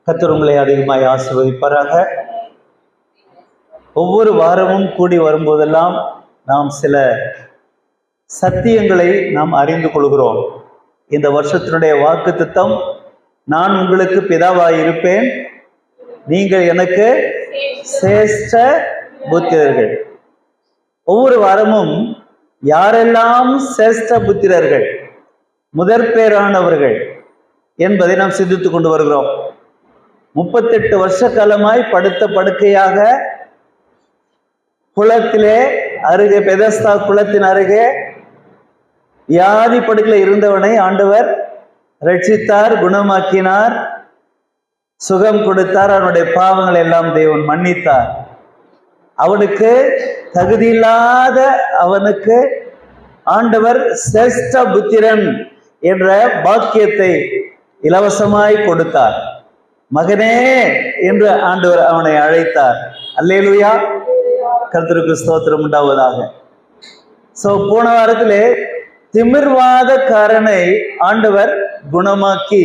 கர்த்தர் உங்களை அதிகமாய் ஆசீர்வதிப்பாராக. ஒவ்வொரு வாரமும் கூடி வரும்போதெல்லாம் நாம் சில சத்தியங்களை நாம் அறிந்து கொள்கிறோம். இந்த வருஷத்தினுடைய வாக்குத்தத்தம், நான் உங்களுக்கு பிதாவாய் இருப்பேன், நீங்கள் எனக்கு சிரேஷ்ட புத்திரர்கள். ஒவ்வொரு வாரமும் யாரெல்லாம் சிரேஷ்ட புத்திரர்கள், முதற்பேரானவர்கள் என்பதை நாம் சிந்தித்துக் கொண்டு வருகிறோம். 38 வருஷ காலமாய் படுத்த படுக்கையாக குளத்திலே அருகே, பெதஸ்தா குளத்தின் அருகே வியாதி படுக்கையில் இருந்தவனை ஆண்டவர் ரட்சித்தார், குணமாக்கினார், சுகம் கொடுத்தார். அவனுடைய பாவங்களை எல்லாம் தேவன் மன்னித்தார். அவனுக்கு தகுதியில்லாத அவனுக்கு ஆண்டவர் சிரேஷ்ட புத்திரன் என்ற பாக்கியத்தை இலவசமாய் கொடுத்தார். மகனே என்று ஆண்டவர் அவனை அழைத்தார். அல்லேலூயா, கர்த்தருக்கு ஸ்தோத்திரம் உண்டாவதாக. போன வாரத்திலே திமிர்வாதக்காரனை ஆண்டவர் குணமாக்கி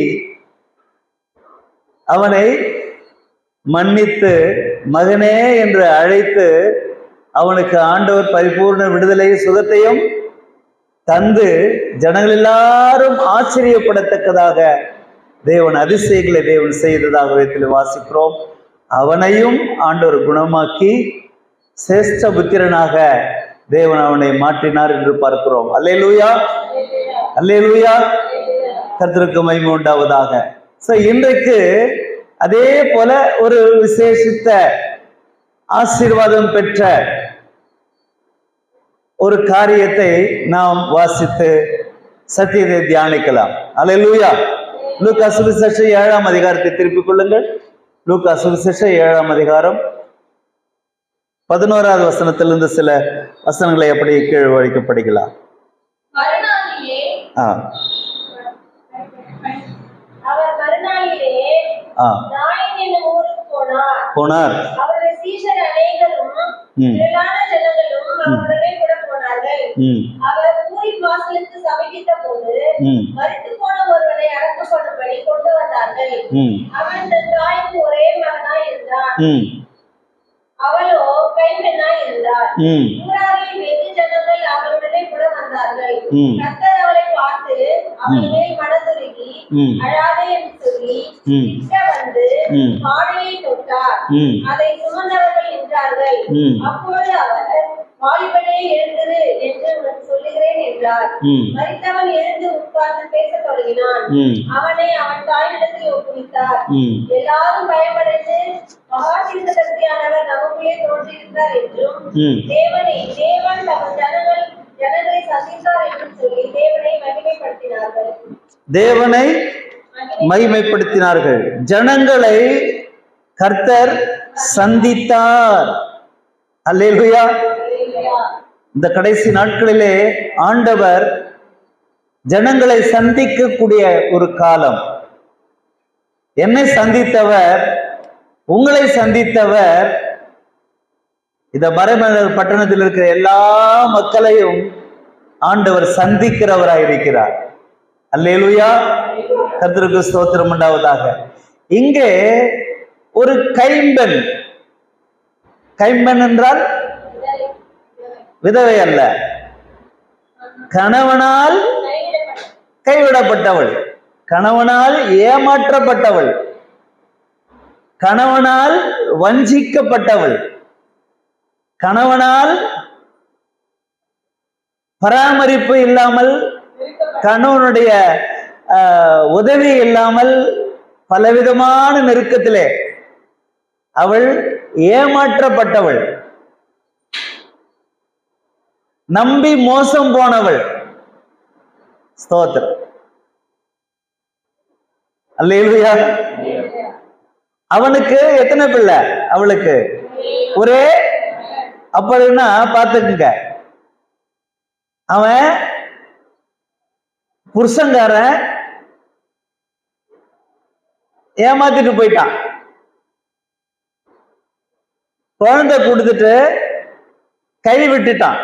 அவனை மன்னித்து மகனே என்று அழைத்து அவனுக்கு ஆண்டவர் பரிபூர்ண விடுதலை சுகத்தையும் தந்து ஜனங்கள் எல்லாரும் ஆச்சரியப்படத்தக்கதாக தேவன் அதிசயங்களை தேவன் செய்ததாக வேதத்தில் வாசிக்கிறோம். அவனையும் ஆண்டவர் குணமாக்கி சிரேஷ்ட புத்திரனாக தேவன் அவனை மாற்றினார் என்று பார்க்கிறோம். அல்லேலூயா, அல்லேலூயா, கர்த்தருக்கு மகிமை உண்டாவதாக. இன்றைக்கு அதே போல ஒரு விசேஷித்த ஆசீர்வாதம் பெற்ற ஒரு காரியத்தை நாம் வாசித்து சத்தியத்தை தியானிக்கலாம். அல்லேலூயா. லூக்கா சுவிசேஷம் 7ஆம் அதிகாரத்தை திருப்பிக் கொள்ளுங்கள். லூக்கா சுவிசேஷம் 7ஆம் அதிகாரம் 11வது வசனத்திலிருந்து சில வசனங்களை அப்படி கீழ் வழிக்கு படிக்கலாம். போனார். அவளோ கைம்பெண்ணாய் இருந்தாள். ஊராரில் வெகு ஜனங்கள் அவளுடனே கூட வந்தார்கள். கர்த்தர் அவளை பார்த்து அவள் மேல் மனதுருகி அழாதே என்று சொல்லி கிட்ட வந்து பாடையை தொட்டார். அதை சுமந்தவர்கள் நின்றார்கள். அப்பொழுது அவர், வாலிபனே எழுந்திரு என்று சொல்லுகிறேன் என்றார். மரித்தவன் எழுந்து உட்கார்ந்து பேசத் தொடங்கினான். அவனை அவன் தாயிடத்தில் ஒப்புவித்தார். எல்லாரும் பயமடைந்து, மகா தீர்க்கதரிசியானவர் நமக்குள்ளே தோன்றியிருந்தார் என்றும் தேவன் தமது ஜனங்களை சந்தித்தார் என்றும் சொல்லி தேவனை மகிமைப்படுத்தினார்கள். தேவனை மகிமைப்படுத்தினார்கள். ஜனங்களை கர்த்தர் சந்தித்தார். அல்லேலூயா. இந்த கடைசி நாட்களிலே ஆண்டவர் ஜனங்களை சந்திக்கக்கூடிய ஒரு காலம். என்னை சந்தித்தவர், உங்களை சந்தித்தவர், இந்த மறைமலர் பட்டணத்தில் இருக்கிற எல்லா மக்களையும் ஆண்டவர் சந்திக்கிறவராயிருக்கிறார். அல்லேலூயா, கர்த்தருக்கு ஸ்தோத்திரம் உண்டாவதாக. இங்கே ஒரு கைம்பெண், கைம்பெண் என்றால் விதவை அல்ல, கணவனால் கைவிடப்பட்டவள், கணவனால் ஏமாற்றப்பட்டவள், கணவனால் வஞ்சிக்கப்பட்டவள், கணவனால் பராமரிப்பு இல்லாமல், கணவனுடைய உதவி இல்லாமல் பலவிதமான நெருக்கத்திலே அவள் ஏமாற்றப்பட்டவள், நம்பி மோசம் போனவள். ஸ்தோத்திரம். அல்லேலூயா. அவனுக்கு எத்தனை பிள்ளை? அவளுக்கு ஒரே. அப்படின்னா பாத்துக்குங்க, அவன் புருஷங்காரன் ஏமாத்திட்டு போயிட்டான். குழந்தை கொடுத்துட்டு கை விட்டுட்டான்.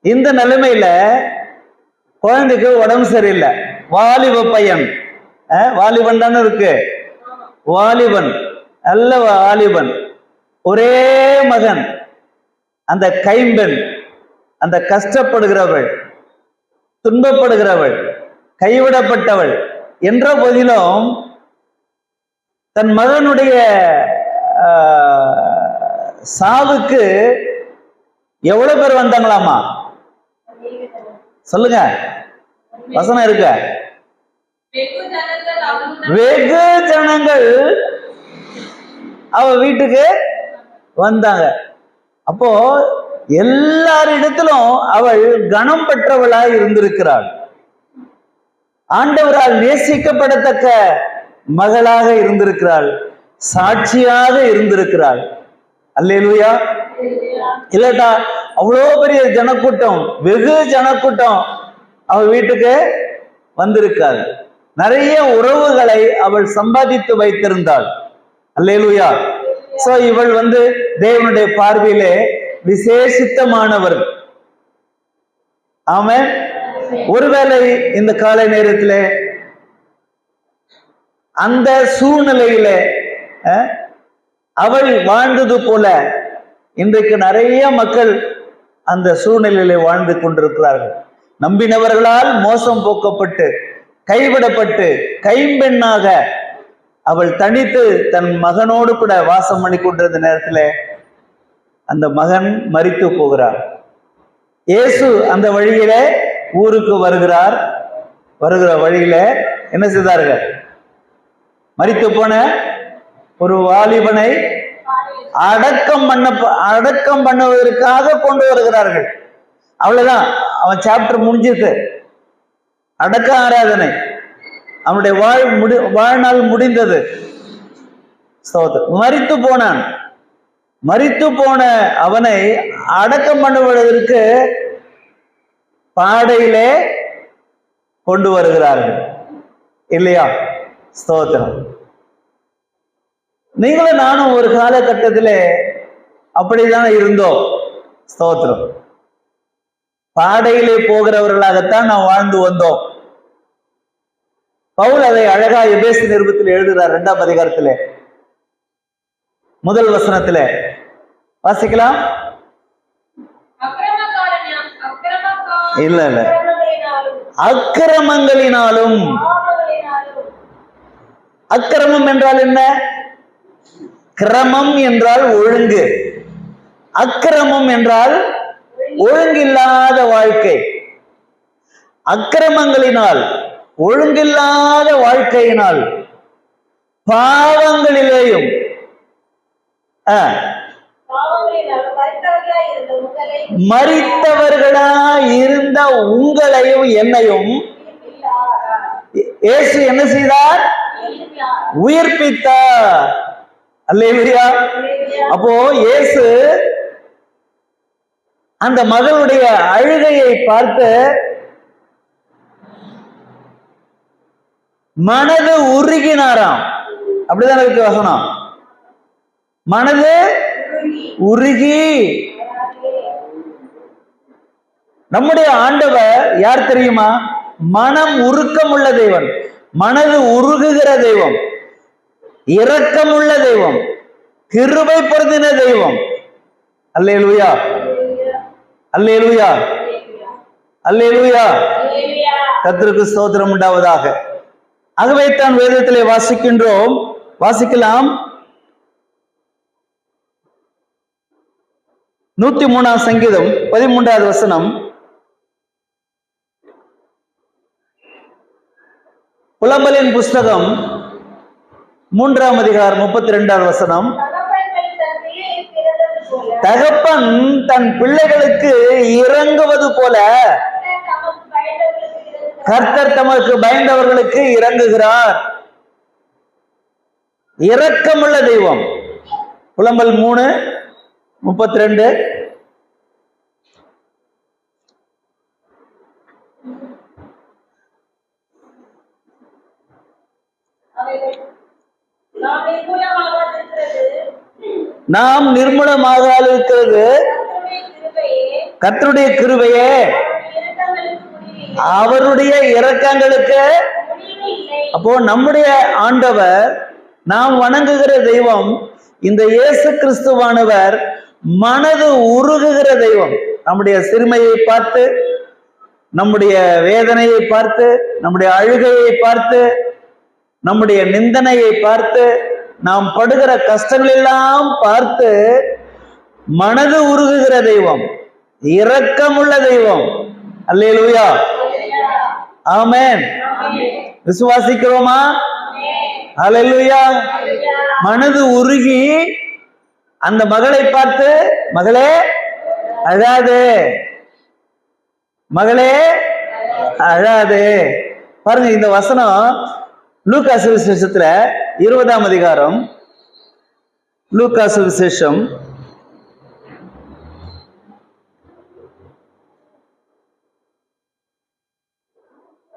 இந்த நிலைமையில குழந்தைக்கு உடம்பு சரியில்லை, வாலிப பையன், வாலிபன் தானே இருக்கு, வாலிபன், நல்ல வாலிபன், ஒரே மகன். அந்த கைம்பெண், அந்த கஷ்டப்படுகிறவள், துன்பப்படுகிறவள், கைவிடப்பட்டவள் என்ற போதிலும் தன் மகனுடைய சாவுக்கு எவ்வளவு பேர் வந்தாங்களாமா? சொல்லுங்க, வசனம் இருக்க. வெகு ஜனங்கள் அவ வீட்டுக்கு வந்தாங்க. அப்போ எல்லாரிடத்திலும் அவள் கனம் பெற்றவளாய் இருந்திருக்கிறாள். ஆண்டவரால் நேசிக்கப்படத்தக்க மகளாக இருந்திருக்கிறாள், சாட்சியாக இருந்திருக்கிறாள். அல்லேலூயா. இல்லட்டா அவ்வளோ பெரிய ஜனக்கூட்டம், வெகு ஜனக்கூட்டம் அவ வீட்டுக்கு வந்திருக்காள். நிறைய உறவுகளை அவள் சம்பாதித்து வைத்திருந்தாள். அல்லேலூயா. சோ இவள் தேவனுடைய பார்வையிலே விசேஷித்தமானவர். ஆமென். ஒருவேளை இந்த காலை நேரத்தில் அந்த சூழ்நிலையில அவள் வாழ்ந்தது போல இன்றைக்கு நிறைய மக்கள் அந்த சூழ்நிலையில வாழ்ந்து கொண்டிருக்கிறார்கள். நம்பினவர்களால் மோசம் போக்கப்பட்டு, கைவிடப்பட்டு, கைம்பெண்ணாக அவள் தனித்து தன் மகனோடு கூட வாசம் பண்ணி கொண்டிருந்த நேரத்தில் அந்த மகன் மரித்து போகிறார். இயேசு அந்த வழியில ஊருக்கு வருகிறார். வருகிற வழியில என்ன செய்தார்கள்? மரித்து போன ஒரு வாலிபனை அடக்கம் பண்ணுவதற்காக கொண்டு வருகிறார்கள். அவ்வளவுதான், அவன் சாப்டர் முடிஞ்சிருக்கு. அடக்க ஆராதனை, அவனுடைய வாழ்நாள் முடிந்தது. மரித்து போனான். மரித்து போன அவனை அடக்கம் பண்ணுவதற்கு பாடையிலே கொண்டு வருகிறார்கள் இல்லையா? ஸ்தோத்திரம். நீங்களும் நானும் ஒரு காலகட்டத்திலே அப்படிதான் இருந்தோம். ஸ்தோத்திரம். பாடையிலே போகிறவர்களாகத்தான் நாம் வாழ்ந்து வந்தோம். பவுல் அதை அழகா எபேசு நிருபத்தில் எழுதுகிறார். 2ஆம் அதிகாரத்திலே 1 வசனத்திலே வாசிக்கலாம். இல்ல அக்கிரமங்களினாலும். அக்கிரமம் என்றால் என்ன? கிரமம் என்றால் ஒழுங்கு, அக்கிரமம் என்றால் ஒழுங்கில்லாத வாழ்க்கை. அக்கிரமங்களினால், ஒழுங்கில்லாத வாழ்க்கையினால், பாவங்களிலேயும் மரித்தவர்களாய் இருந்த உங்களையும் என்னையும் இயேசு என்ன செய்தார்? உயிர்ப்பித்தார். அல்லேலூயா. அப்போ இயேசு அந்த மகளுடைய அழுகையை பார்த்து மனது உருகினாராம். அப்படிதான் இருக்கு வசனம். மனது உருகி. நம்முடைய ஆண்டவர் யார் தெரியுமா? மனம் உருக்கம் உள்ள தெய்வம், மனது உருகுகிற தெய்வம், இரக்கமுள்ள தெய்வம், கிருபை பொருந்தின தெய்வம். அல்லேலூயா, அல்லேலூயா, அல்லேலூயா. கர்த்தருக்கு ஸ்தோத்திரம் உண்டாவதாக. ஆகவே தான் வேதத்திலே வாசிக்கின்றோம். வாசிக்கலாம். 103ஆம் சங்கீதம் 13வது வசனம். புலம்பலின் புஸ்தகம் 3ஆம் அதிகாரம் 32வது வசனம். தகப்பன் தன் பிள்ளைகளுக்கு இறங்குவது போல கர்த்தர் தமக்கு பயந்தவர்களுக்கு இறங்குகிறார். இரக்கமுள்ள தெய்வம். புலம்பல் 3:32. நாம் நிர்மூலமாக இருக்கிறது கர்த்தருடைய கிருபையே, அவருடைய இரக்கங்களுக்கு அப்போ நம்முடைய ஆண்டவர், நாம் வணங்குகிற தெய்வம், இந்த இயேசு கிறிஸ்துவானவர் மனது உருகுகிற தெய்வம். நம்முடைய சிறுமையை பார்த்து, நம்முடைய வேதனையை பார்த்து, நம்முடைய அழுகையை பார்த்து, நம்முடைய நிந்தனையை பார்த்து, நாம் படுகிற கஷ்டங்கள் எல்லாம் பார்த்து மனது உருகுகிற தெய்வம், இரக்கமுள்ள தெய்வம். அல்லேலூயா, ஆமென். விசுவாசிக்கிறோமா? அல்லேலூயா. மனது உருகி அந்த மகளை பார்த்து, மகளே அழாதே, மகளே அழாதே. பாருங்க, இந்த வசனம் லூக்கா சுவிசேஷத்துல 20ஆம் அதிகாரம், லூக்கா சுவிசேஷம்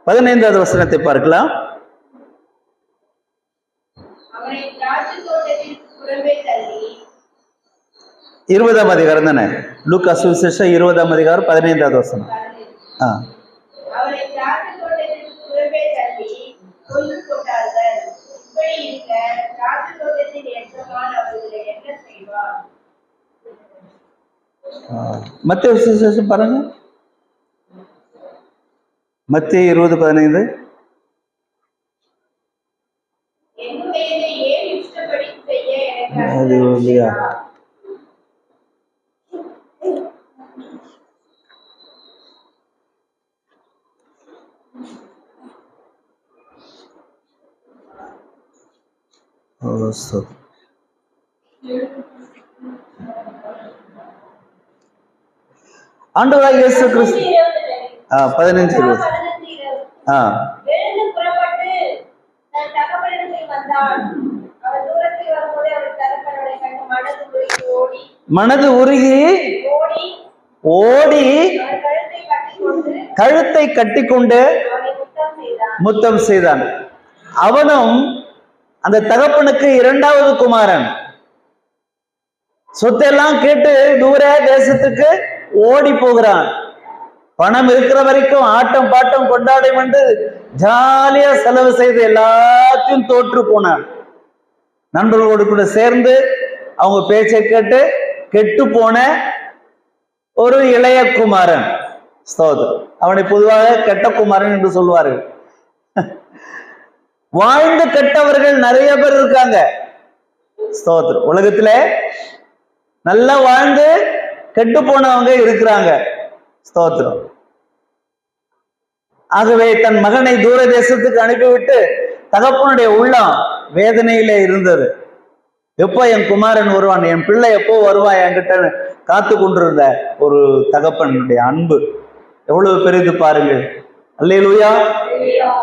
15வது வசனத்தை பார்க்கலாம். 20ஆம் அதிகாரம் தானே, லூக்கா சுவிசேஷம் 20ஆம் அதிகாரம் 15வது வசனம். மத்தேயு சுவிசேஷம் பாருங்க, மத்தேயு 20:15. ஆண்டவராகிய இயேசு கிறிஸ்து 15:20. மனது உருகி ஓடி கழுத்தை கட்டிக்கொண்டு முத்தம் செய்தான். அவனும் அந்த தகப்பனுக்கு 2வது குமாரன். சொத்தெல்லாம் கேட்டு தூர தேசத்துக்கு ஓடி போகிறான். பணம் இருக்கிற வரைக்கும் ஆட்டம் பாட்டம் கொண்டாடும் என்று ஜாலியா செலவு செய்து எல்லாத்தையும் தோற்று போனான். நண்பர்களோடு கூட சேர்ந்து அவங்க பேச்சை கேட்டு கெட்டு போன ஒரு இளைய குமாரன். ஸ்தோத்திரம். அவனை பொதுவாக கெட்ட குமாரன் என்று சொல்வார்கள். வாழ்ந்து கெட்டவர்கள் நிறைய பேர் இருக்காங்க. ஸ்தோத்திரம். உலகத்துல நல்லா வாழ்ந்து கெட்டு போனவங்க இருக்கிறாங்க. ஸ்தோத்திரம். ஆகவே தன் மகனை தூர தேசத்துக்கு அனுப்பிவிட்டு தகப்பனுடைய உள்ளம் வேதனையில இருந்தது. எப்போ என் குமாரன் வருவான், என் பிள்ளை எப்போ வருவான் என்கிட்ட காத்து கொண்டிருந்த ஒரு தகப்பனுடைய அன்பு எவ்வளவு பெரிது பாருங்கள். அல்லேலூயா.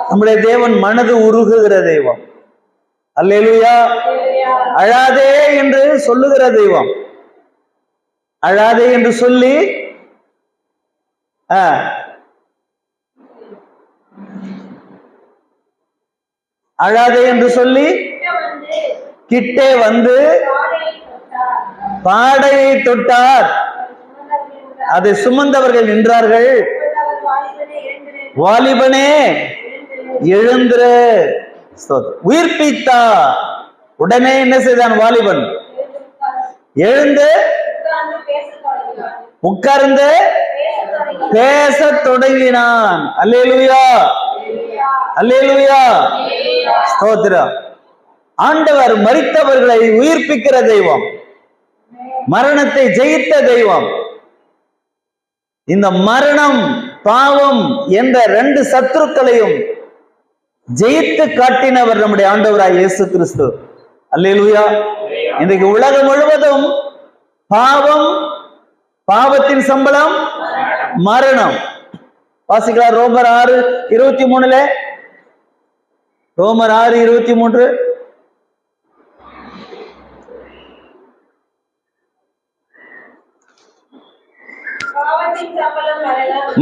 நம்முடைய தேவன் மனது உருகுகிற தெய்வம். அல்லேலூயா. அழாதே என்று சொல்லுகிற தெய்வம். அழாதே என்று சொல்லி அழாதே என்று சொல்லி கிட்டே வந்து பாடையை தொட்டார். அதை சுமந்தவர்கள் நின்றார்கள். வாலிபனே எழுந்திரு. உயிர்ப்பித்தா. உடனே என்ன செய்தான் வாலிபன்? எழுந்து உட்கார்ந்து பேச தொடங்கினான். அல்லேலூயா, அல்லேலூயா, ஸ்தோத்திரம். ஆண்டவர் மரித்தவர்களை உயிர்ப்பிக்கிற தெய்வம், மரணத்தை ஜெயித்த தெய்வம். இந்த மரணம் பாவம் என்ற 2 சத்துருக்களையும் ஜெயித்து காட்டினவர் நம்முடைய ஆண்டவராய் இயேசு கிறிஸ்து. அல்லேலூயா. இன்றைக்கு உலகம் முழுவதும் பாவம், பாவத்தின் சம்பளம் மரணம். வாசிக்கலாம் ரோமர் 6:23. ரோமர் 6:23.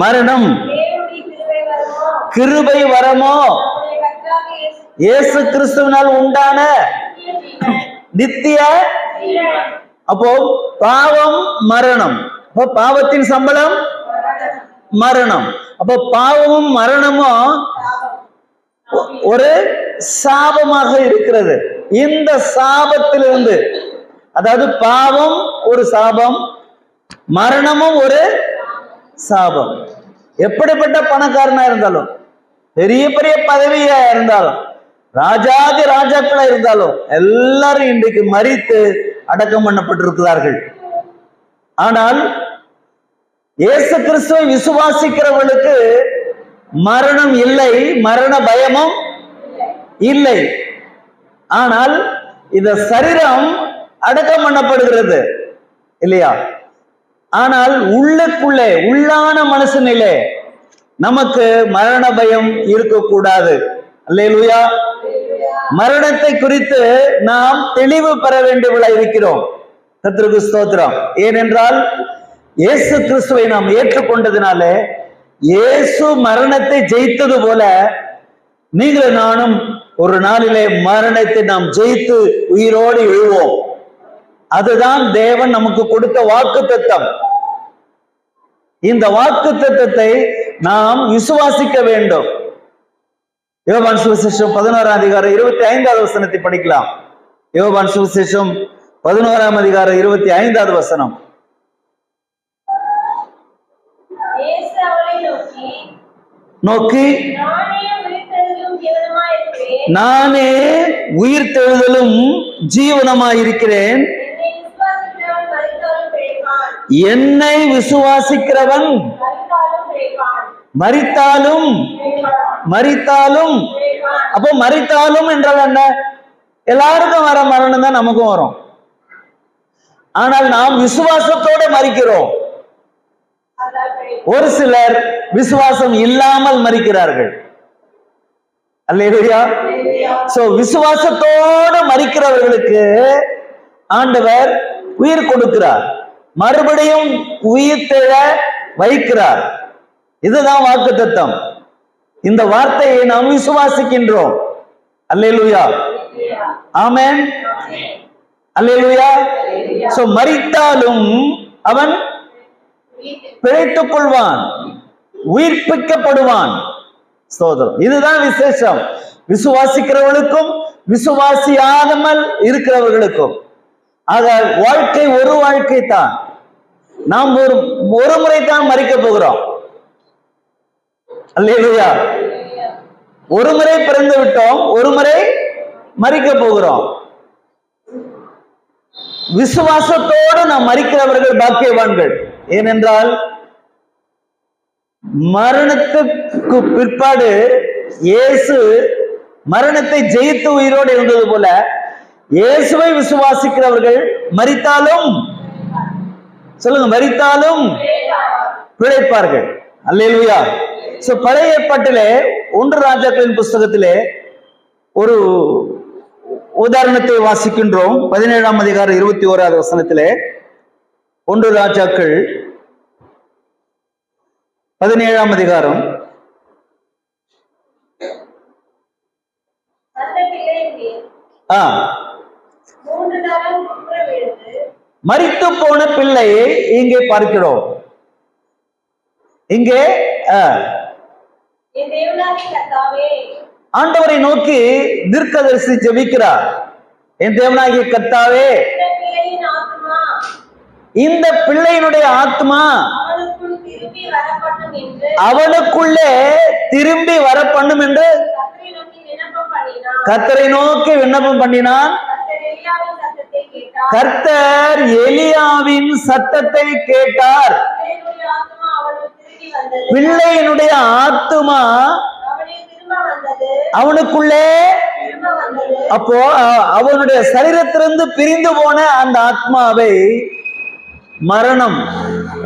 மரணம், கிருபை வரமோ இயேசு கிறிஸ்துவினால் உண்டான நித்திய. அப்போ பாவம் மரணம். அப்போ பாவத்தின் சம்பளம் மரணம். அப்போ பாவமும் மரணமும் ஒரு சாபமாக இருக்கிறது. இந்த சாபத்திலிருந்து, அதாவது பாவம் ஒரு சாபம், மரணமும் ஒரு சாபம். எப்படிப்பட்ட பணக்காரனா இருந்தாலும், பெரிய பெரிய பதவியா இருந்தாலும், ராஜாதி ராஜாக்களா இருந்தாலும் எல்லாரும் இன்றைக்கு மரித்து அடக்கம் பண்ணப்பட்டிருக்கிறார்கள். ஆனால் இயேசு கிறிஸ்துவை விசுவாசிக்கிறவர்களுக்கு மரணம் இல்லை, மரண பயமும் இல்லை. ஆனால் இந்த சரீரம் அடக்கம் பண்ணப்படுகிறது இல்லையா? ஆனால் உள்ளுக்குள்ளே, உள்ளான மனசனிலே நமக்கு மரண பயம் இருக்கக்கூடாது. அல்லேலூயா. மரணத்தை குறித்து நாம் தெளிவு பெற வேண்டியவர்களாக இருக்கிறோம். கர்த்தருக்கு ஸ்தோத்திரம். ஏனென்றால் இயேசு கிறிஸ்துவை நாம் ஏற்றுக்கொண்டதினால, இயேசு மரணத்தை ஜெயித்தது போல நீங்கள் நானும் ஒரு நாளிலே மரணத்தை நாம் ஜெயித்து உயிரோடு எழுவோம். அதுதான் தேவன் நமக்கு கொடுத்த வாக்குத்தத்தம். இந்த வாக்குத்தத்தத்தை நாம் விசுவாசிக்க வேண்டும். யோவான் சுவிசேஷம் 11ஆம் அதிகாரம் 25வது வசனத்தை படிக்கலாம். யோவான் சுவிசேஷம் 11ஆம் அதிகாரம் 25வது வசனம். இயேசு அவளை நோக்கி, நானே உயிர்த்தெழுதலும் ஜீவனமாயிருக்கிறேன். என்னை விசுவாசிக்கிறவன் மரித்தாலும் அப்போ மரித்தாலும் என்றால் என்ன? எல்லாருக்கும் வர மரணம் தான் நமக்கும் வரும். ஆனால் நாம் விசுவாசத்தோட மரிக்கிறோம். ஒரு சிலர் விசுவாசம் இல்லாமல் மரிக்கிறார்கள். அல்லேலூயா. சோ விசுவாசத்தோடு மரிக்கிறவர்களுக்கு ஆண்டவர் உயிர் கொடுக்கிறார், மறுபடியும் உயிர் தெழ வைக்கிறார். இதுதான் வாக்குத்தத்தம். இந்த வார்த்தையை நாம் விசுவாசிக்கின்றோம். அல்லேலூயா. ஆமென். அல்லேலூயா. சோ மரித்தாலும் அவன் பிழைத்துக் கொள்வான், உயிர்ப்பிக்கப்படுவான். ஸ்தோத்திரம். இதுதான் விசேஷம். விசுவாசிக்கிறவர்களுக்கும் விசுவாசியாமல் இருக்கிறவர்களுக்கும். ஆக வாழ்க்கை ஒரு வாழ்க்கை தான். நாம் ஒரு முறை தான் மரிக்க போகிறோம். அல்லேலூயா. ஒரு முறை பிறந்து விட்டோம், ஒரு முறை மரிக்க போகிறோம். விசுவாசத்தோடு நாம் மரிக்கிறவர்கள் பாக்கியவான்கள். ஏனென்றால் மரணத்துக்கு பிற்பாடு இயேசு மரணத்தை ஜெயித்து உயிரோடு இருந்தது போல, இயேசுவை விசுவாசிக்கிறவர்கள் மரித்தாலும், சொல்லுங்க, மரித்தாலும் பிழைப்பார்கள். அல்லேலூயா. சோ பழைய ஏற்பாட்டிலே 1 ராஜாக்களின் புஸ்தகத்திலே ஒரு உதாரணத்தை வாசிக்கின்றோம். 17ஆம் அதிகாரம் 21வது வசனத்திலே 1 ராஜாக்கள் 17ஆம் அதிகாரம் மரித்து போன பிள்ளையை இங்கே பார்க்கிறோம். இங்கே ஆண்டவரை நோக்கி தீர்க்கதரிசி ஜெபிக்கிறார். என் தேவனாகிய கர்த்தாவே, இந்த பிள்ளையினுடைய ஆத்மா அவனுக்குள்ளே திரும்பி வர பண்ணும் என்று கர்த்தரை நோக்கி விண்ணப்பம் பண்ணினான். கர்த்தர் எலியாவின் சத்தத்தை கேட்டார். பிள்ளையினுடைய ஆத்துமா அவனுக்குள்ளே, அப்போ அவனுடைய சரீரத்திலிருந்து பிரிந்து போன அந்த ஆத்மாவை மரணம்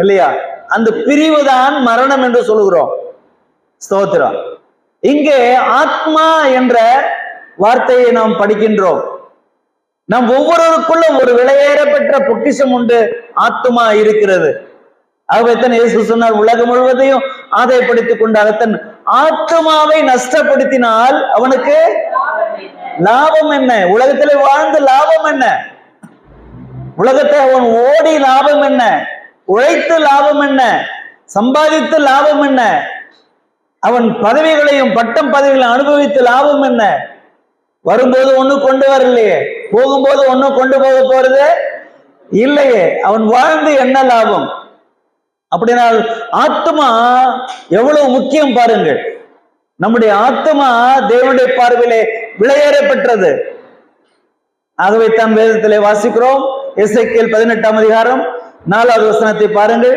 இல்லையா, அந்த பிரிவுதான் மரணம் என்று சொல்லுகிறோம். ஸ்தோத்திரம். இங்கே ஆத்மா என்ற வார்த்தையை நாம் படிக்கின்றோம். நம் ஒவ்வொருவருக்குள்ள ஒரு விலையேற பெற்ற பொக்கிஷம் உண்டு, ஆத்மா இருக்கிறது. ஆகவேத்தான் இயேசு சொன்னார், உலகம் முழுவதையும் ஆதாயப்படுத்திக் கொண்டாக தன் ஆத்மாவை நஷ்டப்படுத்தினால் அவனுக்கு லாபம் என்ன? உலகத்திலே வாழ்ந்து லாபம் என்ன? உலகத்தை அவன் ஓடி லாபம் என்ன? உழைத்து லாபம் என்ன? சம்பாதித்து லாபம் என்ன? அவன் பதவிகளையும் பட்டம் பதவிகளையும் அனுபவித்து லாபம் என்ன? வரும்போது ஒண்ணு கொண்டு வரலையே, போகும்போது ஒன்னும் கொண்டு போக போறது இல்லையே. அவன் வாழ்ந்து என்ன லாபம்? அப்படினால் ஆத்மா எவ்வளவு முக்கியம் பாருங்கள். நம்முடைய ஆத்மா தேவனுடைய பார்வையிலே விலையேற பெற்றது. ஆகவே தான் வேதத்திலே வாசிக்கிறோம். எசேக்கியேல் 18ஆம் அதிகாரம் 4வது வசனத்தை பாருங்கள்.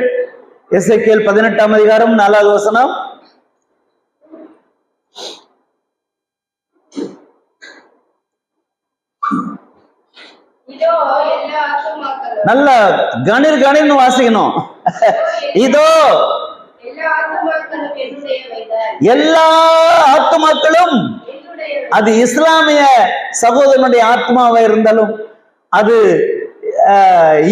எசேக்கியேல் 18ஆம் அதிகாரம் 4வது வசனம். நல்ல கணீர்னு வாசிக்கணும். இதோ எல்லா ஆத்துமாக்களும், அது இஸ்லாமிய சகோதரனுடைய ஆத்மாவா இருந்தாலும், அது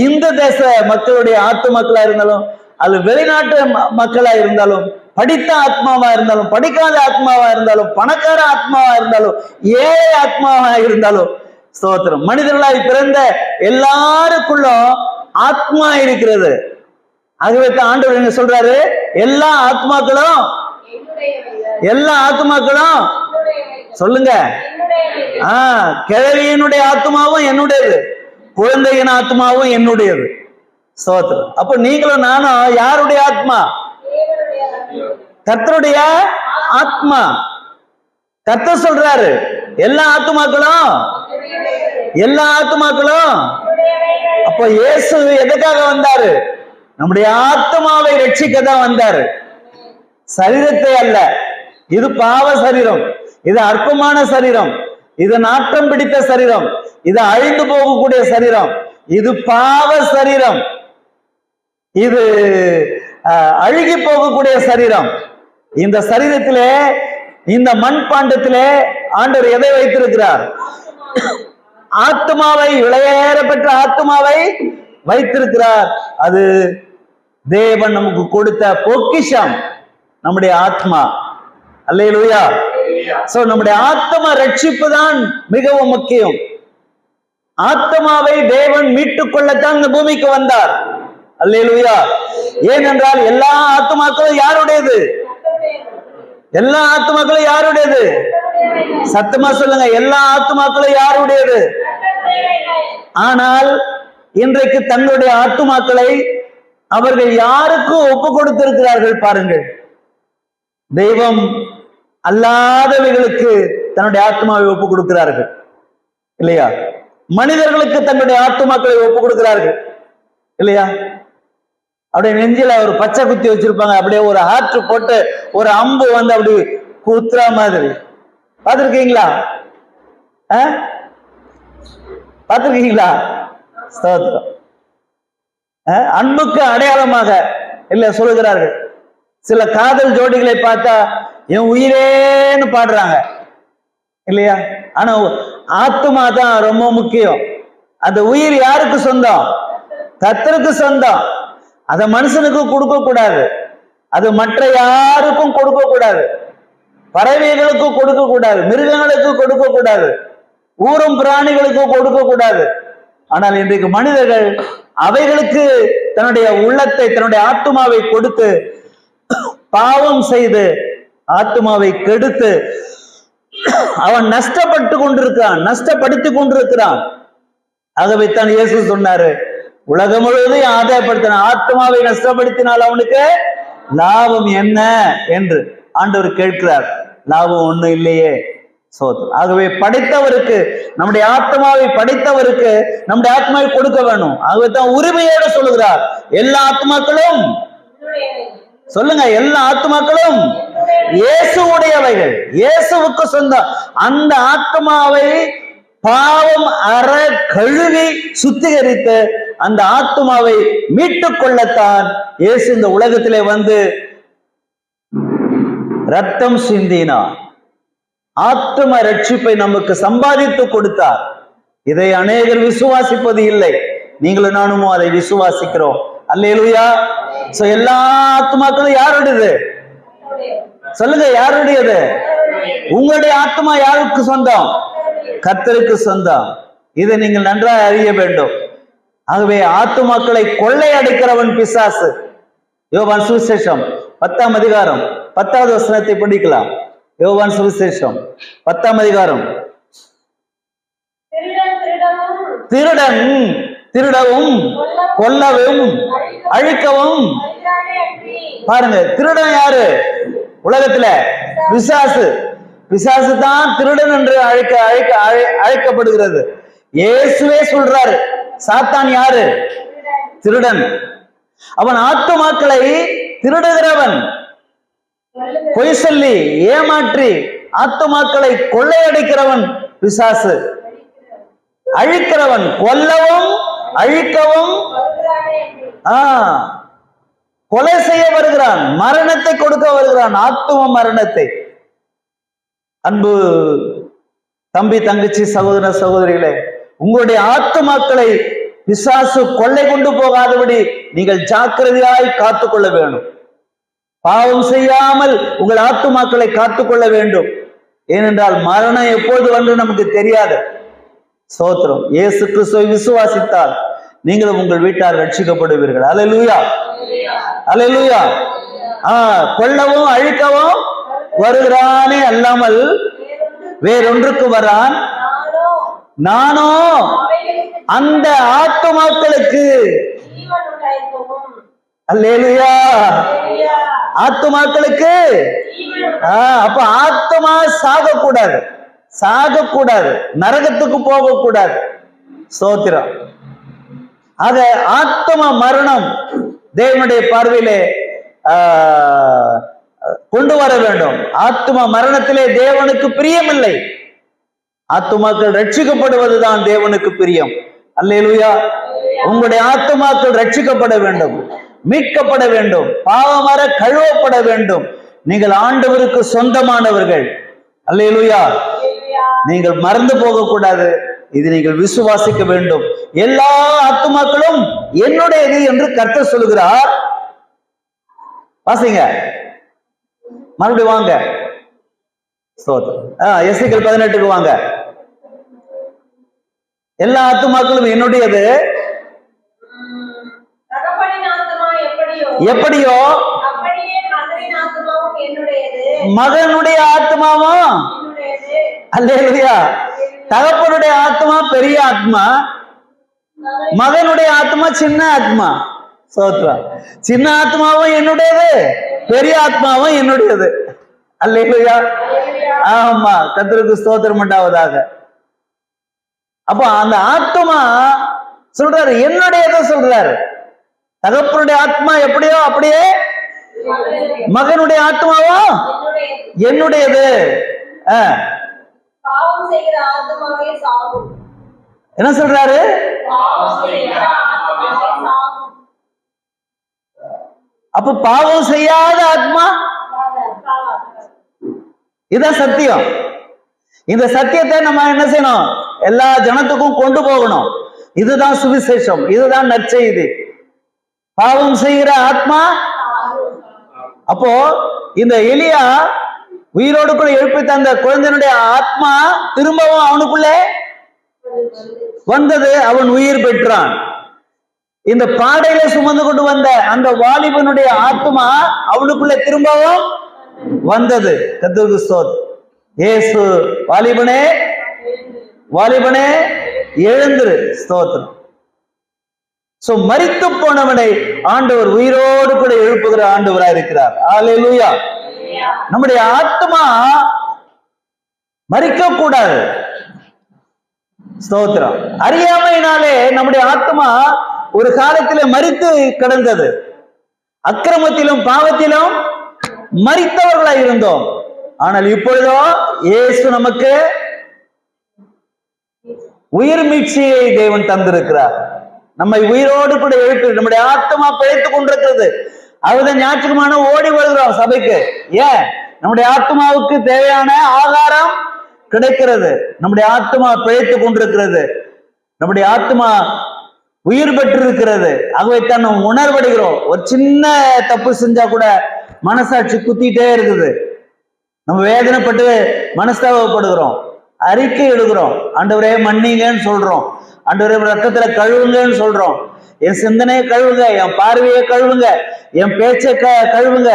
இந்து தேச மக்களுடைய ஆத்துமாக்களா இருந்தாலும், அது வெளிநாட்டு மக்களா இருந்தாலும், படித்த ஆத்மாவா இருந்தாலும், படிக்காத ஆத்மாவா இருந்தாலும், பணக்கார ஆத்மாவா இருந்தாலும், ஏழை ஆத்மாவா இருந்தாலும், ஸ்தோத்திரம். மனிதர்களாய் பிறந்த எல்லாருக்குள்ளும் ஆத்மா இருக்கிறது. ஆகவே தான் ஆண்டவர் என்ன சொல்றாரு? எல்லா ஆத்மாக்களும், எல்லா ஆத்மாக்களும் சொல்லுங்க. கிழவியினுடைய ஆத்மாவும் என்னுடையது, குழந்தையின் ஆத்மாவும் என்னுடையது. ஸ்தோத்திரம். அப்ப நீங்களும் நானும் யாருடைய ஆத்மா? கர்த்தருடைய ஆத்மா. கர்த்தர் சொல்றாரு எல்லா ஆத்மாக்களும், எல்லா ஆத்மாக்களும். அப்ப இயேசு எதுக்காக வந்தாரு? நம்முடைய ஆத்மாவை ரட்சிக்க தான் வந்தாரு, சரீரத்தை அல்ல. இது பாவ சரீரம், இது அற்பமான சரீரம், இது நாட்டம் பிடித்த சரீரம், இது அழிந்து போகக்கூடிய சரீரம், இது பாவ சரீரம், இது அழுகி போகக்கூடிய சரீரம். இந்த சரீரத்திலே, இந்த மண்பாண்டத்திலே ஆண்டவர் எதை வைத்திருக்கிறார்? ஆத்மாவை, விலையேற பெற்ற ஆத்மாவை வைத்திருக்கிறார். அது தேவன் நமக்கு கொடுத்த பொக்கிஷம், நம்முடைய ஆத்மா. அல்லேலூயா. சோ நம்முடைய ஆத்மா ரட்சிப்பு தான் மிகவும் முக்கியம். ஆத்மாவை தேவன் மீட்டுக் கொள்ளத்தான் இந்த பூமிக்கு வந்தார். அல்லேலூயா. ஏனென்றால் எல்லா ஆத்மாக்களும் யாருடையது? எல்லா ஆத்மாக்களும் யாருடையது? சத்தமா சொல்லுங்க. எல்லா ஆத்மாக்களும் யாருடையது? ஆனால் இன்றைக்கு தங்களுடைய ஆத்மாக்களை அவர்கள் யாருக்கும் ஒப்பு கொடுத்திருக்கிறார்கள் பாருங்கள். தெய்வம் அல்லாதவைகளுக்கு தன்னுடைய ஆத்மாவை ஒப்பு கொடுக்கிறார்கள் இல்லையா? மனிதர்களுக்கு தன்னுடைய ஆத்மாக்களை ஒப்பு கொடுக்கிறார்கள் இல்லையா? அப்படியே நெஞ்சில ஒரு பச்சை குத்தி வச்சிருப்பாங்க, அப்படியே ஒரு ஹார்ட் போட்டு ஒரு அம்பு வந்து அப்படி குத்துற மாதிரி. பார்த்திருக்கீங்களா? பார்த்திருக்கீங்களா? ஸ்தோத்திரம். அன்புக்கு அடையாளமாக இல்ல சொல்லுகிறார்கள். சில காதல் ஜோடிகளை பார்த்தா என் உயிரேன்னு பாடுறாங்க இல்லையா? ஆனா ஆத்மா தான் ரொம்ப முக்கியம். அந்த உயிர் யாருக்கு சொந்தம்? கர்த்தருக்கு சொந்தம். அத மனுஷனுக்கு கொடுக்க கூடாது, அது மற்ற யாருக்கும் கொடுக்க கூடாது, பறவைகளுக்கு கொடுக்க கூடாது, மிருகங்களுக்கு கொடுக்க கூடாது, ஊரும் பிராணிகளுக்கு கொடுக்க கூடாது. ஆனால் இன்றைக்கு மனிதர்கள் அவைகளுக்கு தன்னுடைய உள்ளத்தை, தன்னுடைய ஆத்மாவை கொடுத்து பாவம் செய்து ஆத்மாவை கெடுத்து அவன் நஷ்டப்பட்டு கொண்டிருக்கிறான், நஷ்டப்படுத்திக் கொண்டிருக்கிறான். ஆகவே தான் இயேசு சொன்னாரு, உலகம் முழுவதையும் ஆதாயப்படுத்தின ஆத்மாவை நஷ்டப்படுத்தினால் அவனுக்கு லாபம் என்ன என்று ஆண்டவர் கேட்கிறார். லாபம் ஒண்ணும் இல்லையே. சோதரம். ஆகவே படைத்தவருக்கு, நம்முடைய ஆத்மாவை படைத்தவருக்கு நம்முடைய ஆத்மாவை கொடுக்க வேணும். ஆகவே தான் உரிமையோடு சொல்லுகிறார், எல்லா ஆத்மாக்களும் சொல்லுங்க, எல்லா ஆத்மாக்களும் இயேசுவுடையவைகள், இயேசுவுக்கு சொந்தம். அந்த ஆத்மாவை பாவம் அற கழுவி சுத்திகரித்து அந்த ஆத்மாவை மீட்டுக் கொள்ளத்தான் இயேசு இந்த உலகத்திலே வந்து ரத்தம் சிந்தினார். ஆத்ம ரட்சிப்பை நமக்கு சம்பாதித்து கொடுத்தார். இதை அநேகர் விசுவாசிப்பது இல்லை. நீங்களும் நானும் அதை விசுவாசிக்கிறோம். அல்லேலூயா. சோ எல்லா ஆத்மாக்களும் யாருடையது? சொல்லுங்க, யாருடையது? உங்களுடைய ஆத்மா யாருக்கு சொந்தம்? கர்த்தருக்கு சொந்தம். இதை நீங்கள் நன்றாக அறிய வேண்டும். ஆகவே ஆத்துமாக்களை கொள்ளை அடிக்கிறவன் பிசாசு. யோவான் சுவிசேஷம் 10ஆம் அதிகாரம் 10வது வசனத்தை படிக்கலாம். யோவான் சுவிசேஷம் 10ஆம் அதிகாரம். திருடன் திருடவும் கொல்லவும் அழிக்கவும். பாருங்க, திருடன் யாரு உலகத்துல? பிசாசு. பிசாசு தான் திருடன் என்று அழைக்கப்படுகிறது. இயேசுவே சொல்றாரு, சாத்தான் யாரு? திருடன். அவன் ஆத்துமாக்களை திருடுகிறவன், பொய் சொல்லி ஏமாற்றி ஆத்துமாக்களை கொள்ளையடிக்கிறவன் பிசாசு. அழிக்கிறவன், கொல்லவும் அழிக்கவும் கொலை செய்ய வருகிறான், மரணத்தை கொடுக்க வருகிறான், ஆத்தும மரணத்தை. அன்பு தம்பி, தங்கச்சி, சகோதர, சகோதரிகளே, உங்களுடைய ஆத்துமாக்களை பிசாசு கொள்ளை கொண்டு போகாதபடி நீங்கள் ஜாக்கிரதையாய் காத்துக்கொள்ள வேண்டும். பாவம் செய்யாமல் உங்கள் ஆத்துமாக்களை காத்துக்கொள்ள வேண்டும். ஏனென்றால் மரணம் எப்போது வந்து நமக்கு தெரியாது. ஸ்தோத்திரம். இயேசு கிறிஸ்துவை விசுவாசித்தால் நீங்களும் உங்கள் வீட்டார் ரட்சிக்கப்படுவீர்கள். அல்லேலூயா, அல்லேலூயா. கொல்லவும் அழிக்கவும் வருகிறானே அல்லாமல் வேறொன்றுக்கு வரான். நானோ அந்த ஆத்துமாக்களுக்கு, அல்லேலூயா, ஆத்துமாக்களுக்கு. அப்ப ஆத்துமா சாகக்கூடாது, சாகக்கூடாது, நரகத்துக்கு போகக்கூடாது. ஸ்தோத்திரம். ஆக ஆத்ம மரணம் தேவனுடைய பார்வையிலே கொண்டு வர வேண்டும். ஆத்ம மரணத்திலே தேவனுக்கு பிரியமில்லை. ஆத்துமாக்கள் ரட்சிக்கப்படுவதுதான் தேவனுக்கு பிரியம். அல்லேலூயா. உங்களுடைய ஆத்துமாக்கள் ரட்சிக்கப்பட வேண்டும், மீட்கப்பட வேண்டும், பாவமர கழுவப்பட வேண்டும். நீங்கள் ஆண்டவருக்கு சொந்தமானவர்கள். அல்லேலூயா. நீங்கள் மறந்து போகக்கூடாது. இது நீங்கள் விசுவாசிக்க வேண்டும். எல்லா ஆத்துமாக்களும் என்னுடையது என்று கர்த்தர் சொல்லுகிறார். வாசிங்க, மறுபடியும் வாங்க. எசேக்கியேல் 18க்கு வாங்க. எல்லா ஆத்துமாக்களும் என்னுடையது. எப்படியோ மகனுடைய ஆத்மாவும். அல்லேலூயா. தகப்பனுடைய ஆத்மா பெரிய ஆத்மா, மகனுடைய ஆத்மா சின்ன ஆத்மா. ஸ்தோத்திரம். சின்ன ஆத்மாவும் என்னுடையது, பெரிய ஆத்மாவும் என்னுடையது. அல்லேலூயா. ஆமா, கர்த்தருக்கு ஸ்தோத்திரம் உண்டாவதாக. அப்ப அந்த ஆத்மா சொல்றாரு, என்னுடையதை சொல்றாரு. தகப்பனுடைய ஆத்மா எப்படியோ அப்படியே மகனுடைய ஆத்மாவோ என்னுடையது. என்ன சொல்றாரு? அப்ப பாவம் செய்யாத ஆத்மா. இதான் சத்தியம். இந்த சத்தியத்தை நம்ம என்ன செய்யணும்? எல்லா ஜனத்துக்கும் கொண்டு போகணும். இதுதான் சுவிசேஷம், இதுதான் நற்செய்தி. பாவம் செய்கிற ஆத்மா. அப்போ இந்த எலியா உயிரோடு கூட எழுப்பி தந்த குழந்தையினுடைய ஆத்மா திரும்பவும் அவனுக்குள்ளே வந்தது. அவன் உயிர் பெற்றான். இந்த பாடையில சுமந்து கொண்டு வந்த அந்த வாலிபனுடைய ஆத்மா அவனுக்குள்ளே திரும்பவும் வந்தது. கர்த்தருக்கு ஸ்தோத்திரம். இயேசு, வாலிபனே, வாலிபனே எழுந்திரு. ஸ்தோத்திரம். சோ மரித்து போனவனை ஆண்டவர் உயிரோடு கூட எழுப்புகிற ஆண்டவராக இருக்கிறார். அல்லேலூயா. நம்முடைய ஆத்மா மரிக்க கூடாது. ஸ்தோத்திரம். அறியாமையினாலே நம்முடைய ஆத்மா ஒரு காலத்திலே மரித்து கிடந்தது. அக்கிரமத்திலும் பாவத்திலும் மரித்தவர்களாய் இருந்தோம். ஆனால் இப்பொழுதோ இயேசு நமக்கு உயிர் மீட்சியை தேவன் தந்திருக்கிறார். நம்மை உயிரோடு கூட எழுப்பி நம்முடைய ஆத்மா பிழைத்துக் கொண்டிருக்கிறது. அதுதான் ஞாயிற்றுக்கிழமை ஓடி வருகிறோம் சபைக்கு. ஏன்? நம்முடைய ஆத்மாவுக்கு தேவையான ஆகாரம் கிடைக்கிறது. நம்முடைய ஆத்மா பிழைத்துக் கொண்டிருக்கிறது. நம்முடைய ஆத்மா உயிர் பெற்றிருக்கிறது. ஆகவே தான் நம்ம உணர்வடைகிறோம். ஒரு சின்ன தப்பு செஞ்சா கூட மனசாட்சி குத்திட்டே இருக்குது. நம்ம வேதனைப்பட்டு மனஸ்தாபப்படுகிறோம், அறிக்கை எடுக்கிறோம். ஆண்டவரே மன்னிங்கன்னு சொல்றோம். ஆண்டவரே ரத்தத்துல கழுவுங்கன்னு சொல்றோம். என் சிந்தனையை கழுவுங்க, என் பார்வையை கழுவுங்க, என் பேச்சை கழுவுங்க,